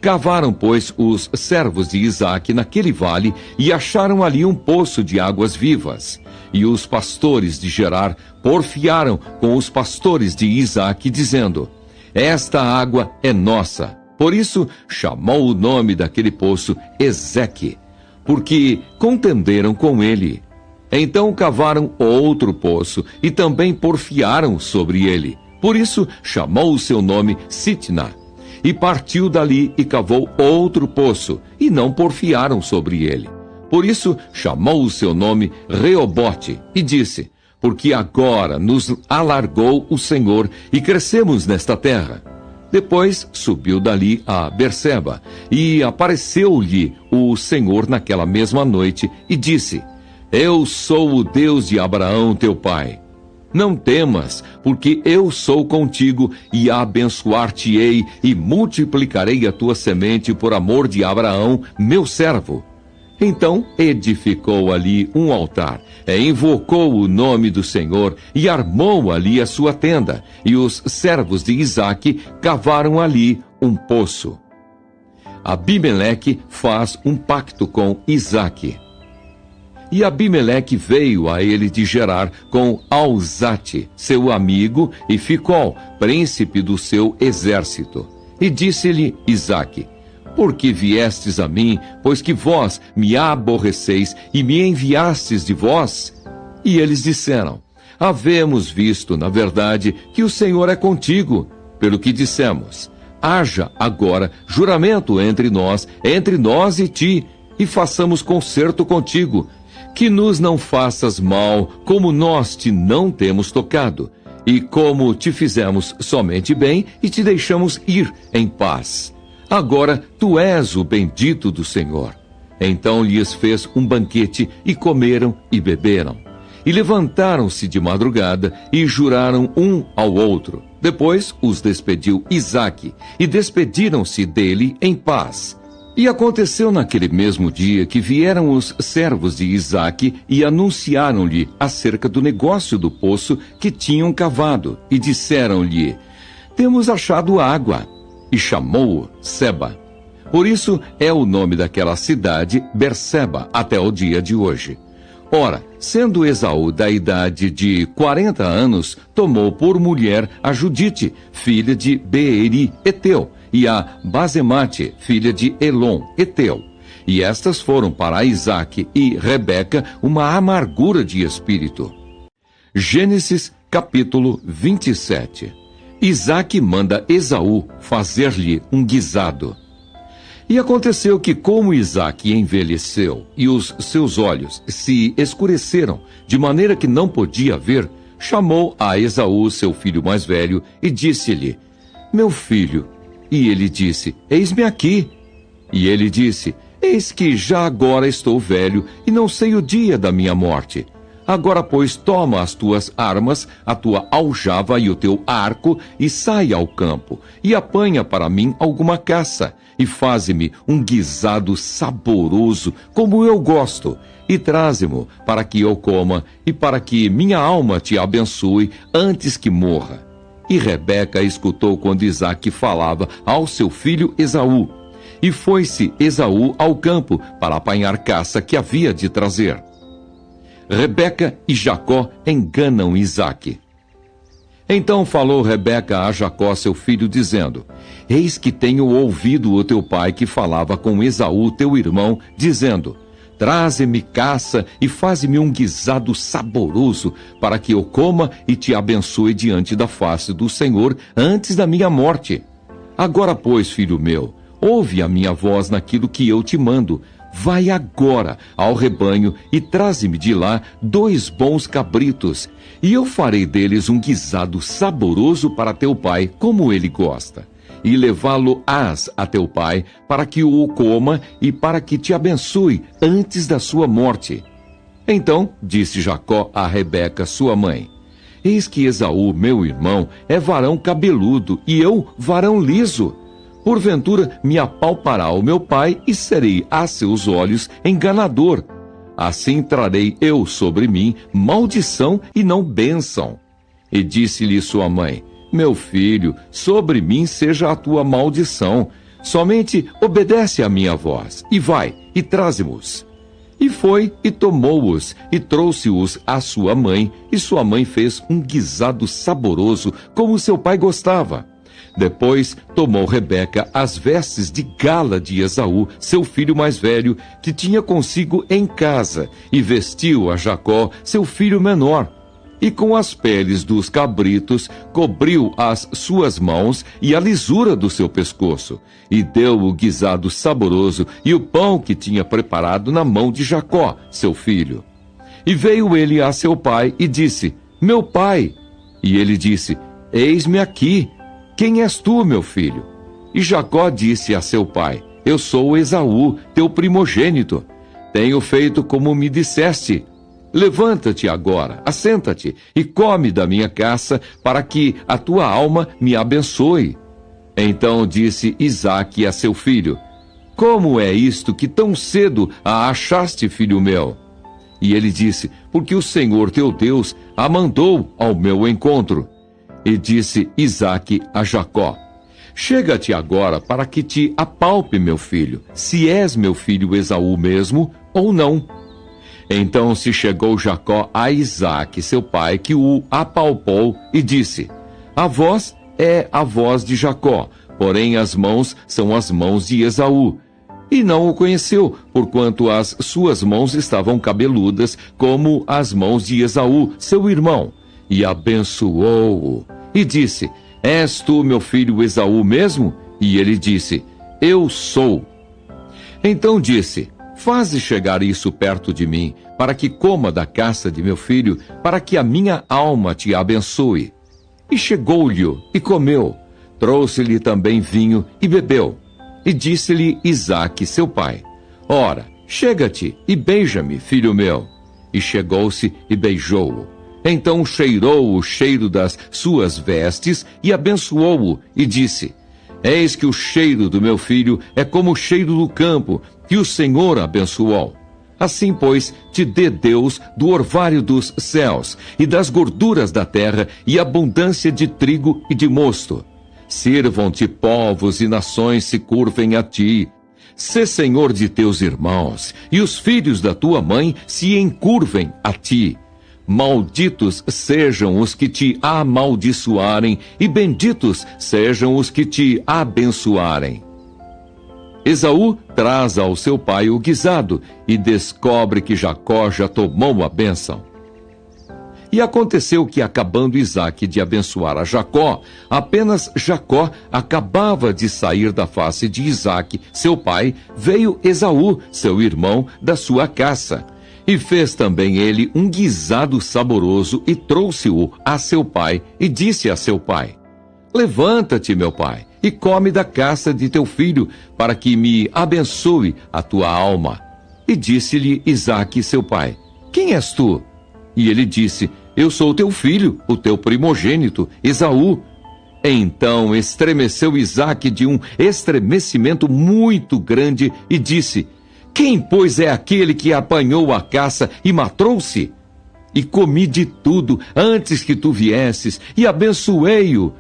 S1: Cavaram, pois, os servos de Isaque naquele vale e acharam ali um poço de águas vivas. E os pastores de Gerar porfiaram com os pastores de Isaque, dizendo: esta água é nossa. Por isso chamou o nome daquele poço Ezeque, porque contenderam com ele. Então cavaram outro poço e também porfiaram sobre ele. Por isso chamou o seu nome Sitna. E partiu dali e cavou outro poço, e e não porfiaram sobre ele. Por isso chamou o seu nome Reobote e disse: porque agora nos alargou o Senhor e crescemos nesta terra. Depois subiu dali a Berseba, e apareceu-lhe o Senhor naquela mesma noite, e disse: eu sou o Deus de Abraão teu pai. Não temas, porque eu sou contigo, e abençoar-te-ei, e multiplicarei a tua semente por amor de Abraão, meu servo. Então edificou ali um altar, invocou o nome do Senhor e armou ali a sua tenda, e os servos de Isaque cavaram ali um poço. Abimeleque faz um pacto com Isaque. E Abimeleque veio a ele de Gerar com Alzate, seu amigo, e Ficol, príncipe do seu exército. E disse-lhe Isaque: por que viestes a mim, pois que vós me aborreceis e me enviastes de vós? E eles disseram: havemos visto, na verdade, que o Senhor é contigo, pelo que dissemos: haja agora juramento entre nós e ti, e façamos concerto contigo, que nos não faças mal, como nós te não temos tocado, e como te fizemos somente bem e te deixamos ir em paz. Agora tu és o bendito do Senhor. Então lhes fez um banquete, e comeram e beberam. E levantaram-se de madrugada, e juraram um ao outro. Depois os despediu Isaque, e despediram-se dele em paz. E aconteceu naquele mesmo dia que vieram os servos de Isaque e anunciaram-lhe acerca do negócio do poço que tinham cavado, e disseram-lhe: temos achado água. E chamou-o Seba. Por isso é o nome daquela cidade Berseba até o dia de hoje. Ora, sendo Esaú da idade de 40 anos, tomou por mulher a Judite, filha de Beeri, Eteu, e a Basemate, filha de Elon, Eteu. E estas foram para Isaque e Rebeca uma amargura de espírito. Gênesis capítulo 27. Isaque manda Esaú fazer-lhe um guisado. E aconteceu que, como Isaque envelheceu e os seus olhos se escureceram, de maneira que não podia ver, chamou a Esaú, seu filho mais velho, e disse-lhe: meu filho. E ele disse: eis-me aqui. E ele disse: eis que já agora estou velho, e não sei o dia da minha morte. Agora, pois, toma as tuas armas, a tua aljava e o teu arco, e sai ao campo, e apanha para mim alguma caça, e faze-me um guisado saboroso, como eu gosto, e traze-mo para que eu coma, e para que minha alma te abençoe antes que morra. E Rebeca escutou quando Isaque falava ao seu filho Esaú. E foi-se Esaú ao campo para apanhar caça que havia de trazer. Rebeca e Jacó enganam Isaque. Então falou Rebeca a Jacó, seu filho, dizendo: eis que tenho ouvido o teu pai que falava com Esaú, teu irmão, dizendo: traze-me caça e faze-me um guisado saboroso, para que eu coma e te abençoe diante da face do Senhor antes da minha morte. Agora, pois, filho meu, ouve a minha voz naquilo que eu te mando. Vai agora ao rebanho e traze-me de lá 2 bons cabritos, e eu farei deles um guisado saboroso para teu pai, como ele gosta. E levá-lo-ás a teu pai, para que o coma e para que te abençoe antes da sua morte. Então disse Jacó a Rebeca, sua mãe: eis que Esaú, meu irmão, é varão cabeludo, e eu varão liso. Porventura me apalpará o meu pai, e serei a seus olhos enganador. Assim trarei eu sobre mim maldição e não bênção. E disse-lhe sua mãe: meu filho, sobre mim seja a tua maldição. Somente obedece à minha voz, e vai, e traze-mos. E foi, e tomou-os, e trouxe-os à sua mãe, e sua mãe fez um guisado saboroso, como seu pai gostava. Depois tomou Rebeca as vestes de gala de Esaú, seu filho mais velho, que tinha consigo em casa, e vestiu a Jacó, seu filho menor. e com as peles dos cabritos cobriu as suas mãos e a lisura do seu pescoço, e deu o guisado saboroso e o pão que tinha preparado na mão de Jacó, seu filho. E veio ele a seu pai e disse: Meu pai. E ele disse: Eis-me aqui. Quem és tu, meu filho? E Jacó disse a seu pai: Eu sou Esaú, teu primogênito. Tenho feito como me disseste. Levanta-te agora, assenta-te e come da minha caça, para que a tua alma me abençoe. Então disse Isaque a seu filho: Como é isto que tão cedo a achaste, filho meu? E ele disse: Porque o Senhor teu Deus a mandou ao meu encontro. E disse Isaque a Jacó: Chega-te agora para que te apalpe, meu filho, se és meu filho Esaú mesmo ou não. Então se chegou Jacó a Isaque, seu pai, que o apalpou e disse: A voz é a voz de Jacó, porém as mãos são as mãos de Esaú. E não o conheceu, porquanto as suas mãos estavam cabeludas, como as mãos de Esaú, seu irmão. E abençoou-o. E disse: És tu meu filho Esaú mesmo? E ele disse: Eu sou. Então disse: Faze chegar isso perto de mim, para que coma da caça de meu filho, para que a minha alma te abençoe. E chegou-lhe e comeu. Trouxe-lhe também vinho e bebeu. E disse-lhe Isaque, seu pai: Ora, chega-te e beija-me, filho meu. E chegou-se e beijou-o. Então cheirou o cheiro das suas vestes e abençoou-o, e disse: Eis que o cheiro do meu filho é como o cheiro do campo, que o Senhor abençoou. Assim, pois, te dê Deus do orvalho dos céus, e das gorduras da terra, e abundância de trigo e de mosto. Sirvam-te povos e nações se curvem a ti. Sê senhor de teus irmãos, e os filhos da tua mãe se encurvem a ti. Malditos sejam os que te amaldiçoarem, e benditos sejam os que te abençoarem. Esaú traz ao seu pai o guisado, e descobre que Jacó já tomou a bênção. E aconteceu que, acabando Isaque de abençoar a Jacó, apenas Jacó acabava de sair da face de Isaque, seu pai, veio Esaú, seu irmão, da sua caça. E fez também ele um guisado saboroso e trouxe-o a seu pai, e disse a seu pai: Levanta-te, meu pai, e come da caça de teu filho, para que me abençoe a tua alma. E disse-lhe Isaque, seu pai: Quem és tu? E ele disse: Eu sou teu filho, o teu primogênito, Esaú. Então estremeceu Isaque de um estremecimento muito grande e disse: Quem, pois, é aquele que apanhou a caça e matou-se? E comi de tudo antes que tu viesses, e abençoei-o.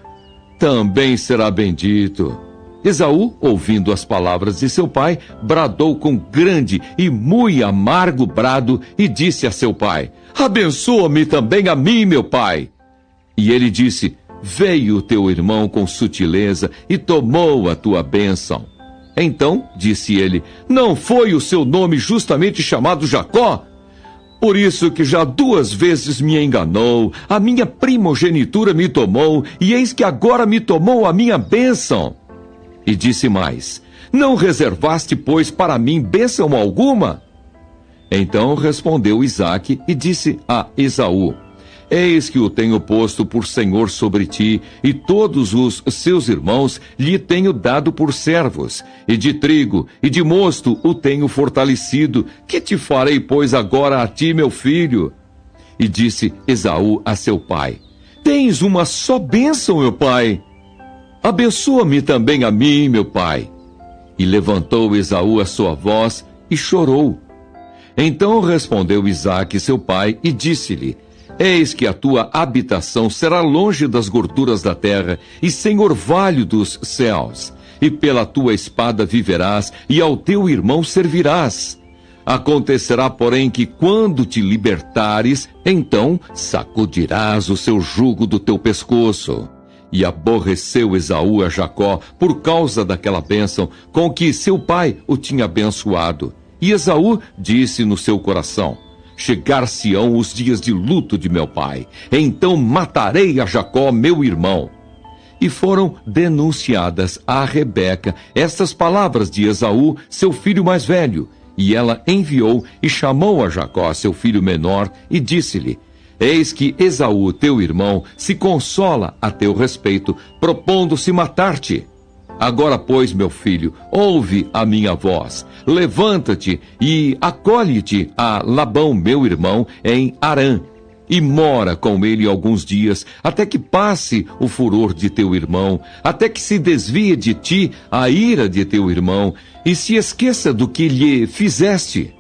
S1: Também será bendito. Esaú, ouvindo as palavras de seu pai, bradou com grande e muito amargo brado e disse a seu pai: Abençoa-me também a mim, meu pai. E ele disse: Veio teu irmão com sutileza e tomou a tua bênção. Então, disse ele: Não foi o seu nome justamente chamado Jacó? Por isso que já 2 vezes me enganou, a minha primogenitura me tomou, e eis que agora me tomou a minha bênção. E disse mais: Não reservaste, pois, para mim bênção alguma? Então respondeu Isaque e disse a Esaú: Eis que o tenho posto por senhor sobre ti, e todos os seus irmãos lhe tenho dado por servos, e de trigo e de mosto o tenho fortalecido. Que te farei, pois, agora a ti, meu filho? E disse Esaú a seu pai: Tens uma só bênção, meu pai. Abençoa-me também a mim, meu pai. E levantou Esaú a sua voz e chorou. Então respondeu Isaque, seu pai, e disse-lhe: Eis que a tua habitação será longe das gorduras da terra e sem orvalho dos céus, e pela tua espada viverás, e ao teu irmão servirás. Acontecerá, porém, que quando te libertares, então sacudirás o seu jugo do teu pescoço. E aborreceu Esaú a Jacó por causa daquela bênção com que seu pai o tinha abençoado. E Esaú disse no seu coração: chegar-se-ão os dias de luto de meu pai. Então matarei a Jacó, meu irmão. E foram denunciadas a Rebeca estas palavras de Esaú, seu filho mais velho. E ela enviou e chamou a Jacó, seu filho menor, e disse-lhe: Eis que Esaú, teu irmão, se consola a teu respeito, propondo-se matar-te. Agora, pois, meu filho, ouve a minha voz. Levanta-te e acolhe-te a Labão, meu irmão, em Harã, e mora com ele alguns dias, até que passe o furor de teu irmão, até que se desvie de ti a ira de teu irmão, e se esqueça do que lhe fizeste.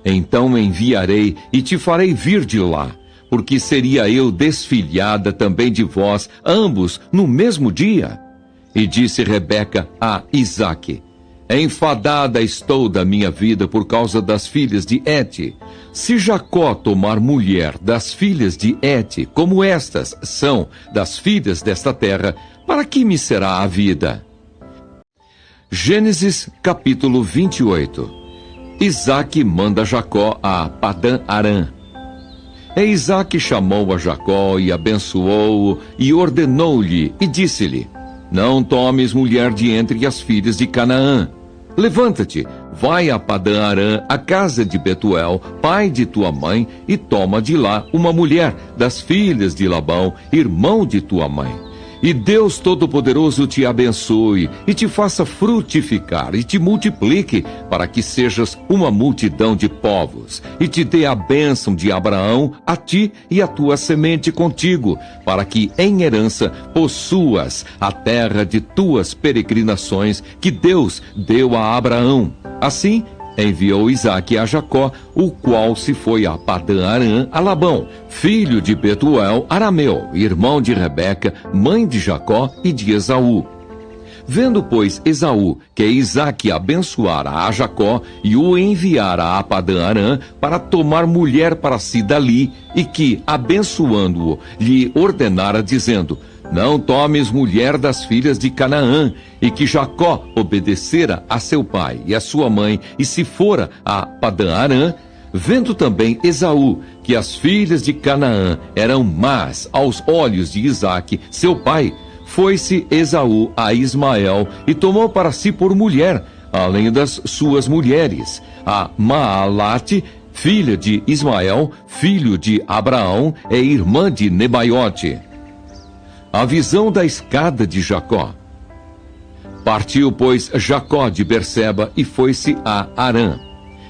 S1: Então enviarei e te farei vir de lá, porque seria eu desfilhada também de vós, ambos, no mesmo dia. E disse Rebeca a Isaque: Enfadada estou da minha vida por causa das filhas de Hete. Se Jacó tomar mulher das filhas de Hete, como estas são das filhas desta terra, para que me será a vida? Gênesis capítulo 28. Isaque manda Jacó a Padã-Arã. E Isaque chamou a Jacó e abençoou-o e ordenou-lhe e disse-lhe: Não tomes mulher de entre as filhas de Canaã. Levanta-te, vai a Padã-Arã, a casa de Betuel, pai de tua mãe, e toma de lá uma mulher das filhas de Labão, irmão de tua mãe. E Deus Todo-Poderoso te abençoe, e te faça frutificar, e te multiplique, para que sejas uma multidão de povos, e te dê a bênção de Abraão a ti e a tua semente contigo, para que em herança possuas a terra de tuas peregrinações, que Deus deu a Abraão. Assim, enviou Isaque a Jacó, o qual se foi a Padã-Arã a Labão, filho de Betuel, arameu, irmão de Rebeca, mãe de Jacó e de Esaú. Vendo, pois, Esaú que Isaque abençoara a Jacó e o enviara a Padã-Arã para tomar mulher para si dali, e que, abençoando-o, lhe ordenara, dizendo: Não tomes mulher das filhas de Canaã, e que Jacó obedecera a seu pai e a sua mãe, e se fora a Padã-Arã, vendo também Esaú que as filhas de Canaã eram más aos olhos de Isaque, seu pai, foi-se Esaú a Ismael e tomou para si por mulher, além das suas mulheres, a Maalate, filha de Ismael, filho de Abraão, e irmã de Nebaiote. A visão da escada de Jacó. Partiu, pois, Jacó de Berseba e foi-se a Harã.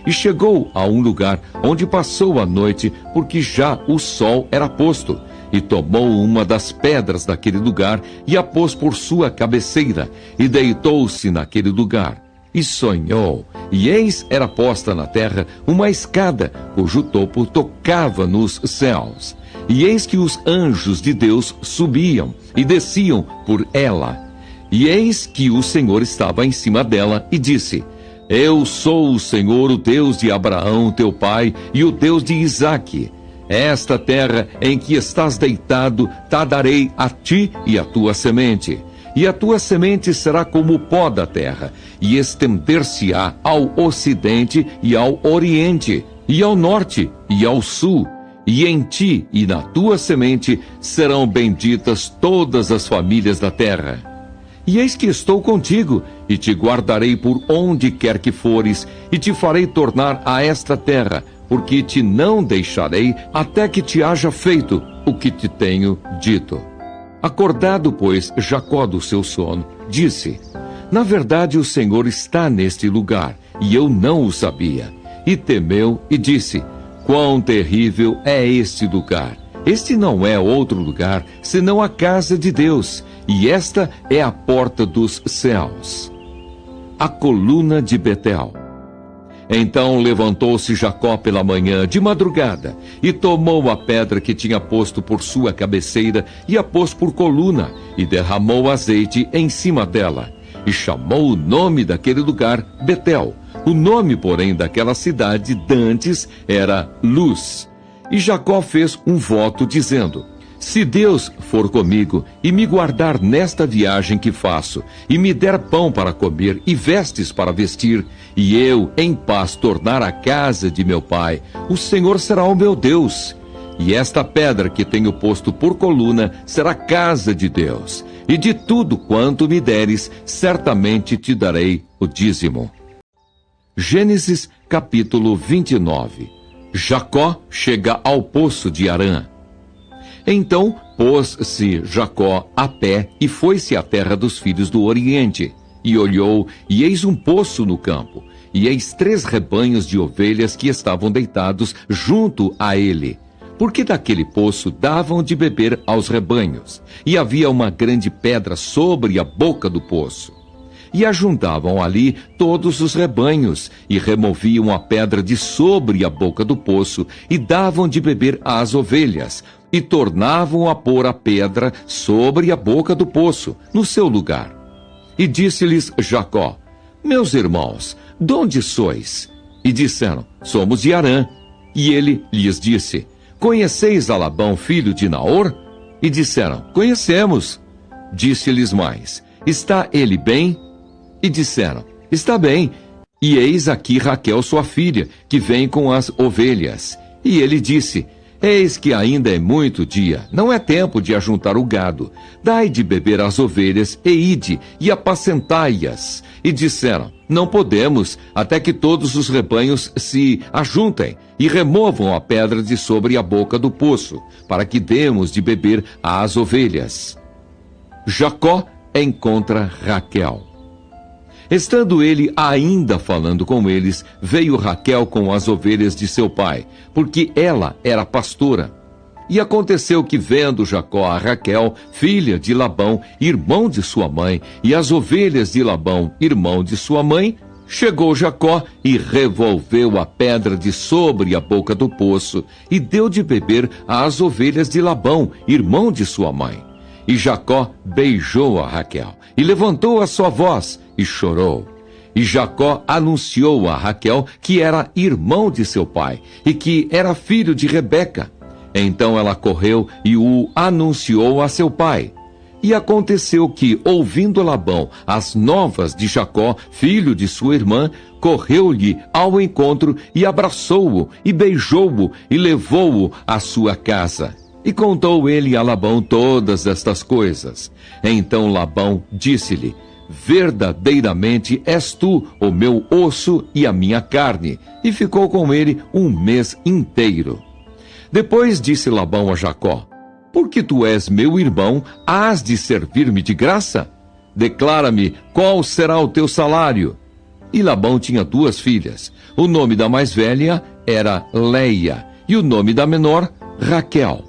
S1: E chegou a um lugar onde passou a noite, porque já o sol era posto. E tomou uma das pedras daquele lugar e a pôs por sua cabeceira, e deitou-se naquele lugar. E sonhou, e eis era posta na terra uma escada, cujo topo tocava nos céus. E eis que os anjos de Deus subiam e desciam por ela. E eis que o Senhor estava em cima dela e disse: Eu sou o Senhor, o Deus de Abraão, teu pai, e o Deus de Isaque. Esta terra em que estás deitado, te darei a ti e a tua semente. E a tua semente será como o pó da terra, e estender-se-á ao ocidente e ao oriente, e ao norte e ao sul. E em ti e na tua semente serão benditas todas as famílias da terra. E eis que estou contigo, e te guardarei por onde quer que fores, e te farei tornar a esta terra, porque te não deixarei até que te haja feito o que te tenho dito. Acordado, pois, Jacó do seu sono, disse: Na verdade o Senhor está neste lugar, e eu não o sabia. E temeu e disse: Quão terrível é este lugar! Este não é outro lugar, senão a casa de Deus, e esta é a porta dos céus. A coluna de Betel. Então levantou-se Jacó pela manhã, de madrugada, e tomou a pedra que tinha posto por sua cabeceira, e a pôs por coluna, e derramou azeite em cima dela, e chamou o nome daquele lugar Betel. O nome, porém, daquela cidade dantes era Luz. E Jacó fez um voto, dizendo: Se Deus for comigo e me guardar nesta viagem que faço, e me der pão para comer e vestes para vestir, e eu em paz tornar à casa de meu pai, o Senhor será o meu Deus. E esta pedra que tenho posto por coluna será casa de Deus. E de tudo quanto me deres, certamente te darei o dízimo. Gênesis capítulo 29. Jacó chega ao poço de Harã. Então pôs-se Jacó a pé e foi-se à terra dos filhos do Oriente. E olhou, e eis um poço no campo, e eis 3 rebanhos de ovelhas que estavam deitados junto a ele. Porque daquele poço davam de beber aos rebanhos, e havia uma grande pedra sobre a boca do poço. E ajuntavam ali todos os rebanhos, e removiam a pedra de sobre a boca do poço, e davam de beber às ovelhas, e tornavam a pôr a pedra sobre a boca do poço, no seu lugar. E disse-lhes Jacó: Meus irmãos, de onde sois? E disseram: Somos de Harã. E ele lhes disse: Conheceis a Labão, filho de Naor? E disseram: Conhecemos. Disse-lhes mais: Está ele bem? E disseram: Está bem. E eis aqui Raquel, sua filha, que vem com as ovelhas. E ele disse: Eis que ainda é muito dia, não é tempo de ajuntar o gado. Dai de beber às ovelhas, e ide, e apacentai-as. E disseram: Não podemos, até que todos os rebanhos se ajuntem, e removam a pedra de sobre a boca do poço, para que demos de beber às ovelhas. Jacó encontra Raquel. Estando ele ainda falando com eles, veio Raquel com as ovelhas de seu pai, porque ela era pastora. E aconteceu que, vendo Jacó a Raquel, filha de Labão, irmão de sua mãe, e as ovelhas de Labão, irmão de sua mãe, chegou Jacó e revolveu a pedra de sobre a boca do poço, e deu de beber às ovelhas de Labão, irmão de sua mãe. E Jacó beijou a Raquel, e levantou a sua voz, e chorou. E Jacó anunciou a Raquel que era irmão de seu pai, e que era filho de Rebeca. Então ela correu e o anunciou a seu pai. E aconteceu que, ouvindo Labão as novas de Jacó, filho de sua irmã, correu-lhe ao encontro e abraçou-o, e beijou-o, e levou-o à sua casa. E contou ele a Labão todas estas coisas. Então Labão disse-lhe: Verdadeiramente és tu o meu osso e a minha carne. E ficou com ele 1 mês inteiro. Depois disse Labão a Jacó: Porque tu és meu irmão, hás de servir-me de graça? Declara-me qual será o teu salário. E Labão tinha 2 filhas. O nome da mais velha era Leia, e o nome da menor, Raquel.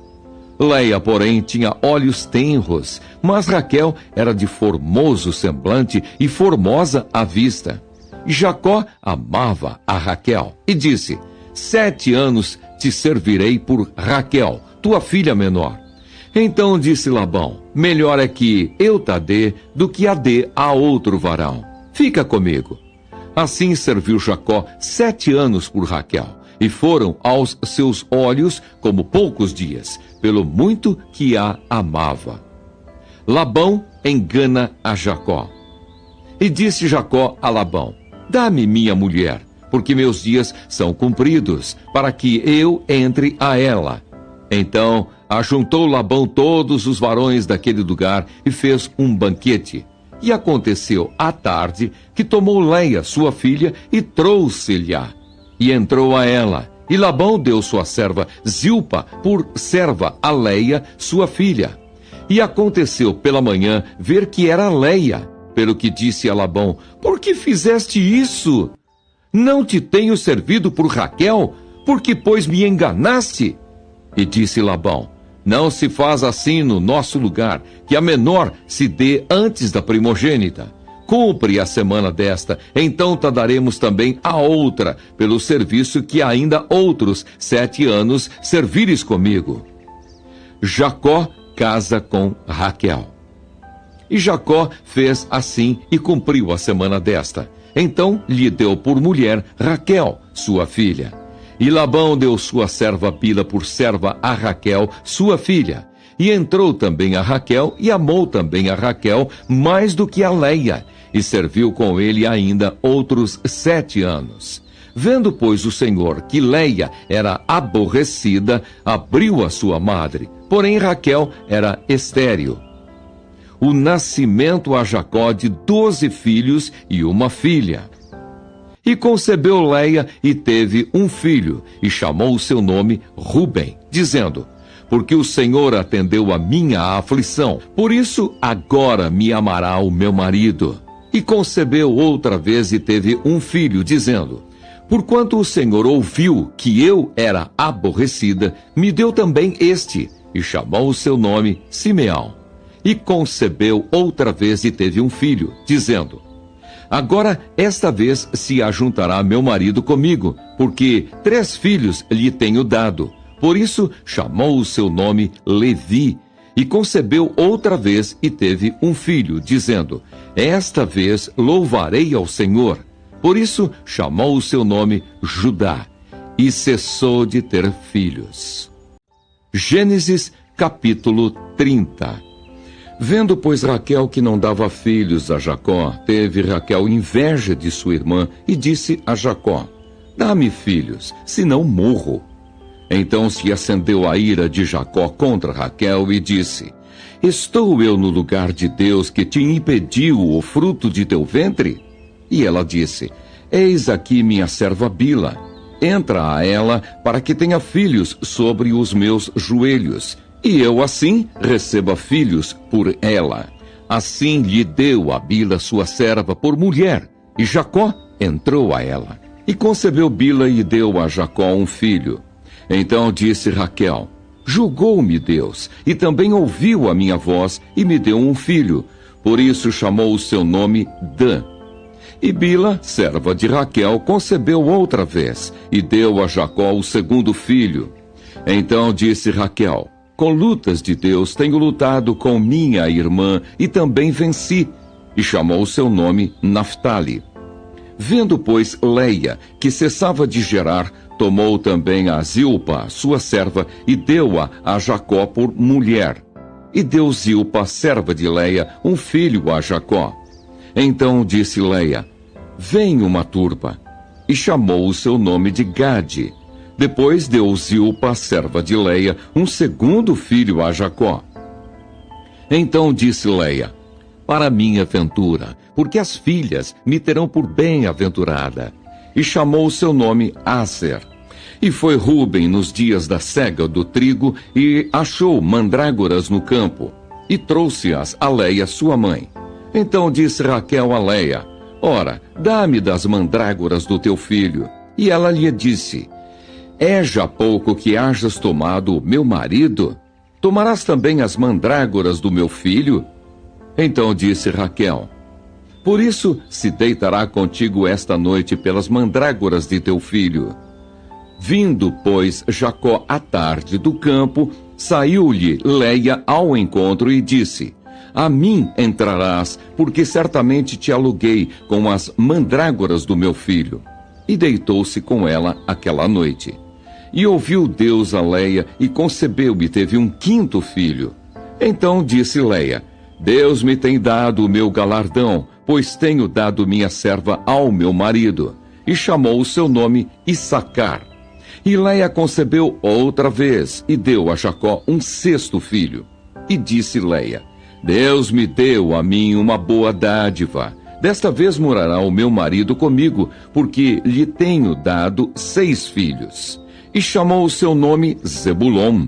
S1: Leia, porém, tinha olhos tenros, mas Raquel era de formoso semblante e formosa à vista. E Jacó amava a Raquel, e disse: 7 anos te servirei por Raquel, tua filha menor. Então disse Labão: Melhor é que eu te dê do que a dê a outro varão. Fica comigo. Assim serviu Jacó 7 anos por Raquel. E foram aos seus olhos como poucos dias, pelo muito que a amava. Labão engana a Jacó. E disse Jacó a Labão: Dá-me minha mulher, porque meus dias são cumpridos, para que eu entre a ela. Então ajuntou Labão todos os varões daquele lugar e fez um banquete. E aconteceu à tarde que tomou Leia, sua filha, e trouxe-lhe-a. E entrou a ela, e Labão deu sua serva Zilpa por serva a Leia, sua filha. E aconteceu pela manhã ver que era Leia, pelo que disse a Labão: Por que fizeste isso? Não te tenho servido por Raquel, porque pois me enganaste? E disse Labão: Não se faz assim no nosso lugar, que a menor se dê antes da primogênita. Cumpre a semana desta, então te daremos também a outra, pelo serviço que ainda outros 7 anos servires comigo. Jacó casa com Raquel. E Jacó fez assim e cumpriu a semana desta. Então lhe deu por mulher Raquel, sua filha. E Labão deu sua serva Bila por serva a Raquel, sua filha. E entrou também a Raquel, e amou também a Raquel mais do que a Leia, e serviu com ele ainda outros 7 anos. Vendo, pois, o Senhor que Leia era aborrecida, abriu a sua madre, porém Raquel era estéril. O nascimento a Jacó de 12 filhos e uma filha. E concebeu Leia e teve um filho, e chamou o seu nome Ruben, dizendo: porque o Senhor atendeu a minha aflição, por isso agora me amará o meu marido. E concebeu outra vez e teve um filho, dizendo: porquanto o Senhor ouviu que eu era aborrecida, me deu também este, e chamou o seu nome Simeão. E concebeu outra vez e teve um filho, dizendo: agora esta vez se ajuntará meu marido comigo, porque 3 filhos lhe tenho dado. Por isso chamou o seu nome Levi, e concebeu outra vez e teve um filho, dizendo: esta vez louvarei ao Senhor. Por isso chamou o seu nome Judá, e cessou de ter filhos. Gênesis capítulo 30. Vendo, pois, Raquel que não dava filhos a Jacó, teve Raquel inveja de sua irmã, e disse a Jacó: dá-me filhos, senão morro. Então se acendeu a ira de Jacó contra Raquel e disse: estou eu no lugar de Deus que te impediu o fruto de teu ventre? E ela disse: eis aqui minha serva Bila, entra a ela para que tenha filhos sobre os meus joelhos, e eu assim receba filhos por ela. Assim lhe deu a Bila sua serva por mulher, e Jacó entrou a ela. E concebeu Bila e deu a Jacó um filho. Então disse Raquel: julgou-me Deus, e também ouviu a minha voz, e me deu um filho. Por isso chamou o seu nome Dan. E Bila, serva de Raquel, concebeu outra vez, e deu a Jacó o segundo filho. Então disse Raquel: com lutas de Deus tenho lutado com minha irmã, e também venci. E chamou o seu nome Naftali. Vendo, pois, Leia, que cessava de gerar, tomou também a Zilpa, sua serva, e deu-a a Jacó por mulher. E deu Zilpa, serva de Leia, um filho a Jacó. Então disse Leia: vem uma turba. E chamou o seu nome de Gade. Depois deu Zilpa, serva de Leia, um segundo filho a Jacó. Então disse Leia: para minha ventura, porque as filhas me terão por bem-aventurada. E chamou o seu nome Aser. E foi Ruben nos dias da cega do trigo, e achou mandrágoras no campo, e trouxe-as a Leia, sua mãe. Então disse Raquel a Leia: ora, dá-me das mandrágoras do teu filho. E ela lhe disse: é já pouco que hajas tomado o meu marido? Tomarás também as mandrágoras do meu filho? Então disse Raquel: por isso se deitará contigo esta noite pelas mandrágoras de teu filho. Vindo, pois, Jacó à tarde do campo, saiu-lhe Leia ao encontro e disse: a mim entrarás, porque certamente te aluguei com as mandrágoras do meu filho. E deitou-se com ela aquela noite. E ouviu Deus a Leia, e concebeu e teve um 5º filho. Então disse Leia: Deus me tem dado o meu galardão, pois tenho dado minha serva ao meu marido. E chamou o seu nome Issacar. E Leia concebeu outra vez, e deu a Jacó um 6º filho. E disse Leia: Deus me deu a mim uma boa dádiva. Desta vez morará o meu marido comigo, porque lhe tenho dado 6 filhos. E chamou o seu nome Zebulon.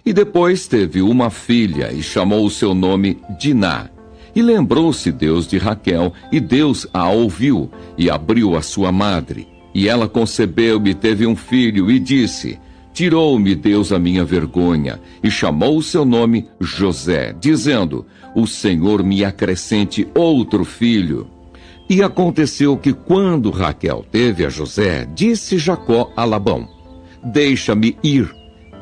S1: E depois teve uma filha, e chamou o seu nome Diná. E lembrou-se Deus de Raquel, e Deus a ouviu, e abriu a sua madre. E ela concebeu e teve um filho, e disse: Tirou-me Deus a minha vergonha, e chamou o seu nome José, dizendo: O Senhor me acrescente outro filho. E aconteceu que quando Raquel teve a José, disse Jacó a Labão: Deixa-me ir,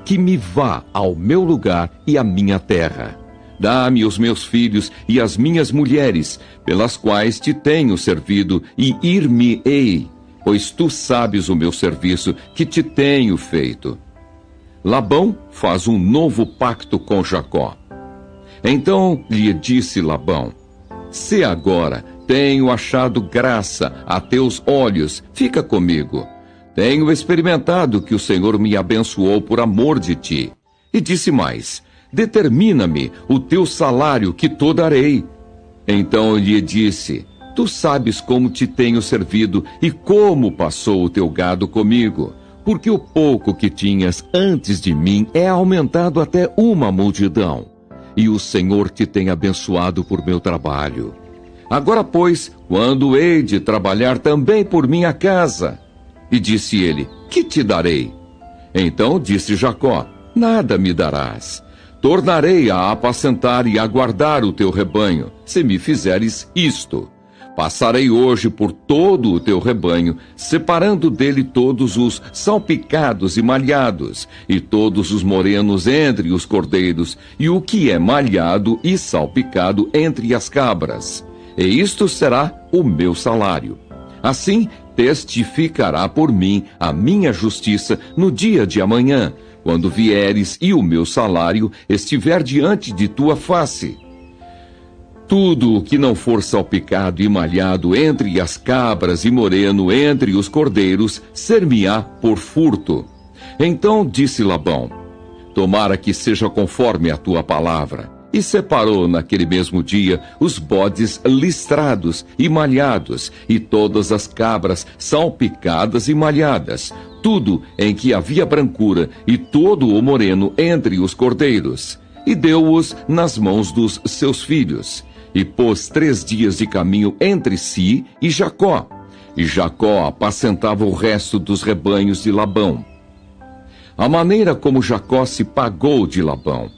S1: que me vá ao meu lugar e à minha terra. Dá-me os meus filhos e as minhas mulheres, pelas quais te tenho servido, e ir-me-ei, pois tu sabes o meu serviço que te tenho feito. Labão faz um novo pacto com Jacó. Então lhe disse Labão: se agora tenho achado graça a teus olhos, fica comigo. Tenho experimentado que o Senhor me abençoou por amor de ti. E disse mais: determina-me o teu salário que te darei. Então lhe disse: tu sabes como te tenho servido e como passou o teu gado comigo, porque o pouco que tinhas antes de mim é aumentado até uma multidão. E o Senhor te tem abençoado por meu trabalho. Agora, pois, quando hei de trabalhar também por minha casa? E disse ele: que te darei? Então disse Jacó: nada me darás. Tornarei a apacentar e a guardar o teu rebanho, se me fizeres isto. Passarei hoje por todo o teu rebanho, separando dele todos os salpicados e malhados, e todos os morenos entre os cordeiros, e o que é malhado e salpicado entre as cabras. E isto será o meu salário. Assim testificará por mim a minha justiça no dia de amanhã, quando vieres e o meu salário estiver diante de tua face. Tudo o que não for salpicado e malhado entre as cabras e moreno entre os cordeiros, ser-me-á por furto. Então disse Labão: tomara que seja conforme a tua palavra. E separou naquele mesmo dia os bodes listrados e malhados, e todas as cabras salpicadas e malhadas, tudo em que havia brancura, e todo o moreno entre os cordeiros. E deu-os nas mãos dos seus filhos. E pôs 3 dias de caminho entre si e Jacó. E Jacó apacentava o resto dos rebanhos de Labão. A maneira como Jacó se pagou de Labão.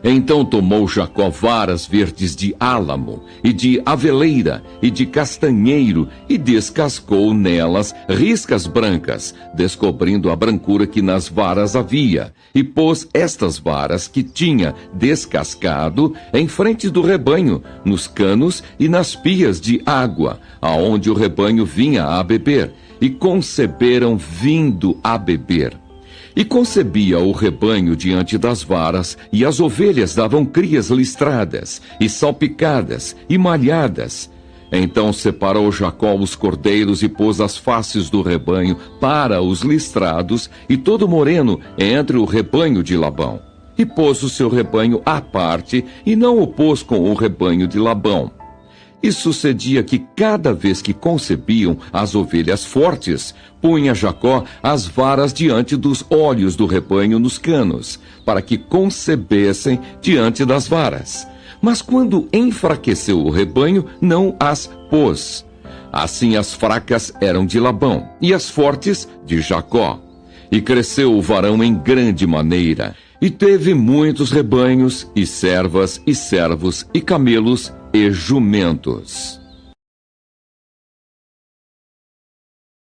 S1: Então tomou Jacó varas verdes de álamo, e de aveleira, e de castanheiro, e descascou nelas riscas brancas, descobrindo a brancura que nas varas havia, e pôs estas varas que tinha descascado em frente do rebanho, nos canos e nas pias de água, aonde o rebanho vinha a beber, e conceberam vindo a beber. E concebia o rebanho diante das varas, e as ovelhas davam crias listradas, e salpicadas, e malhadas. Então separou Jacó os cordeiros e pôs as faces do rebanho para os listrados, e todo moreno entre o rebanho de Labão. E pôs o seu rebanho à parte, e não o pôs com o rebanho de Labão. E sucedia que cada vez que concebiam as ovelhas fortes, punha Jacó as varas diante dos olhos do rebanho nos canos, para que concebessem diante das varas. Mas quando enfraqueceu o rebanho, não as pôs. Assim as fracas eram de Labão, e as fortes de Jacó. E cresceu o varão em grande maneira, e teve muitos rebanhos, e servas, e servos, e camelos, e jumentos.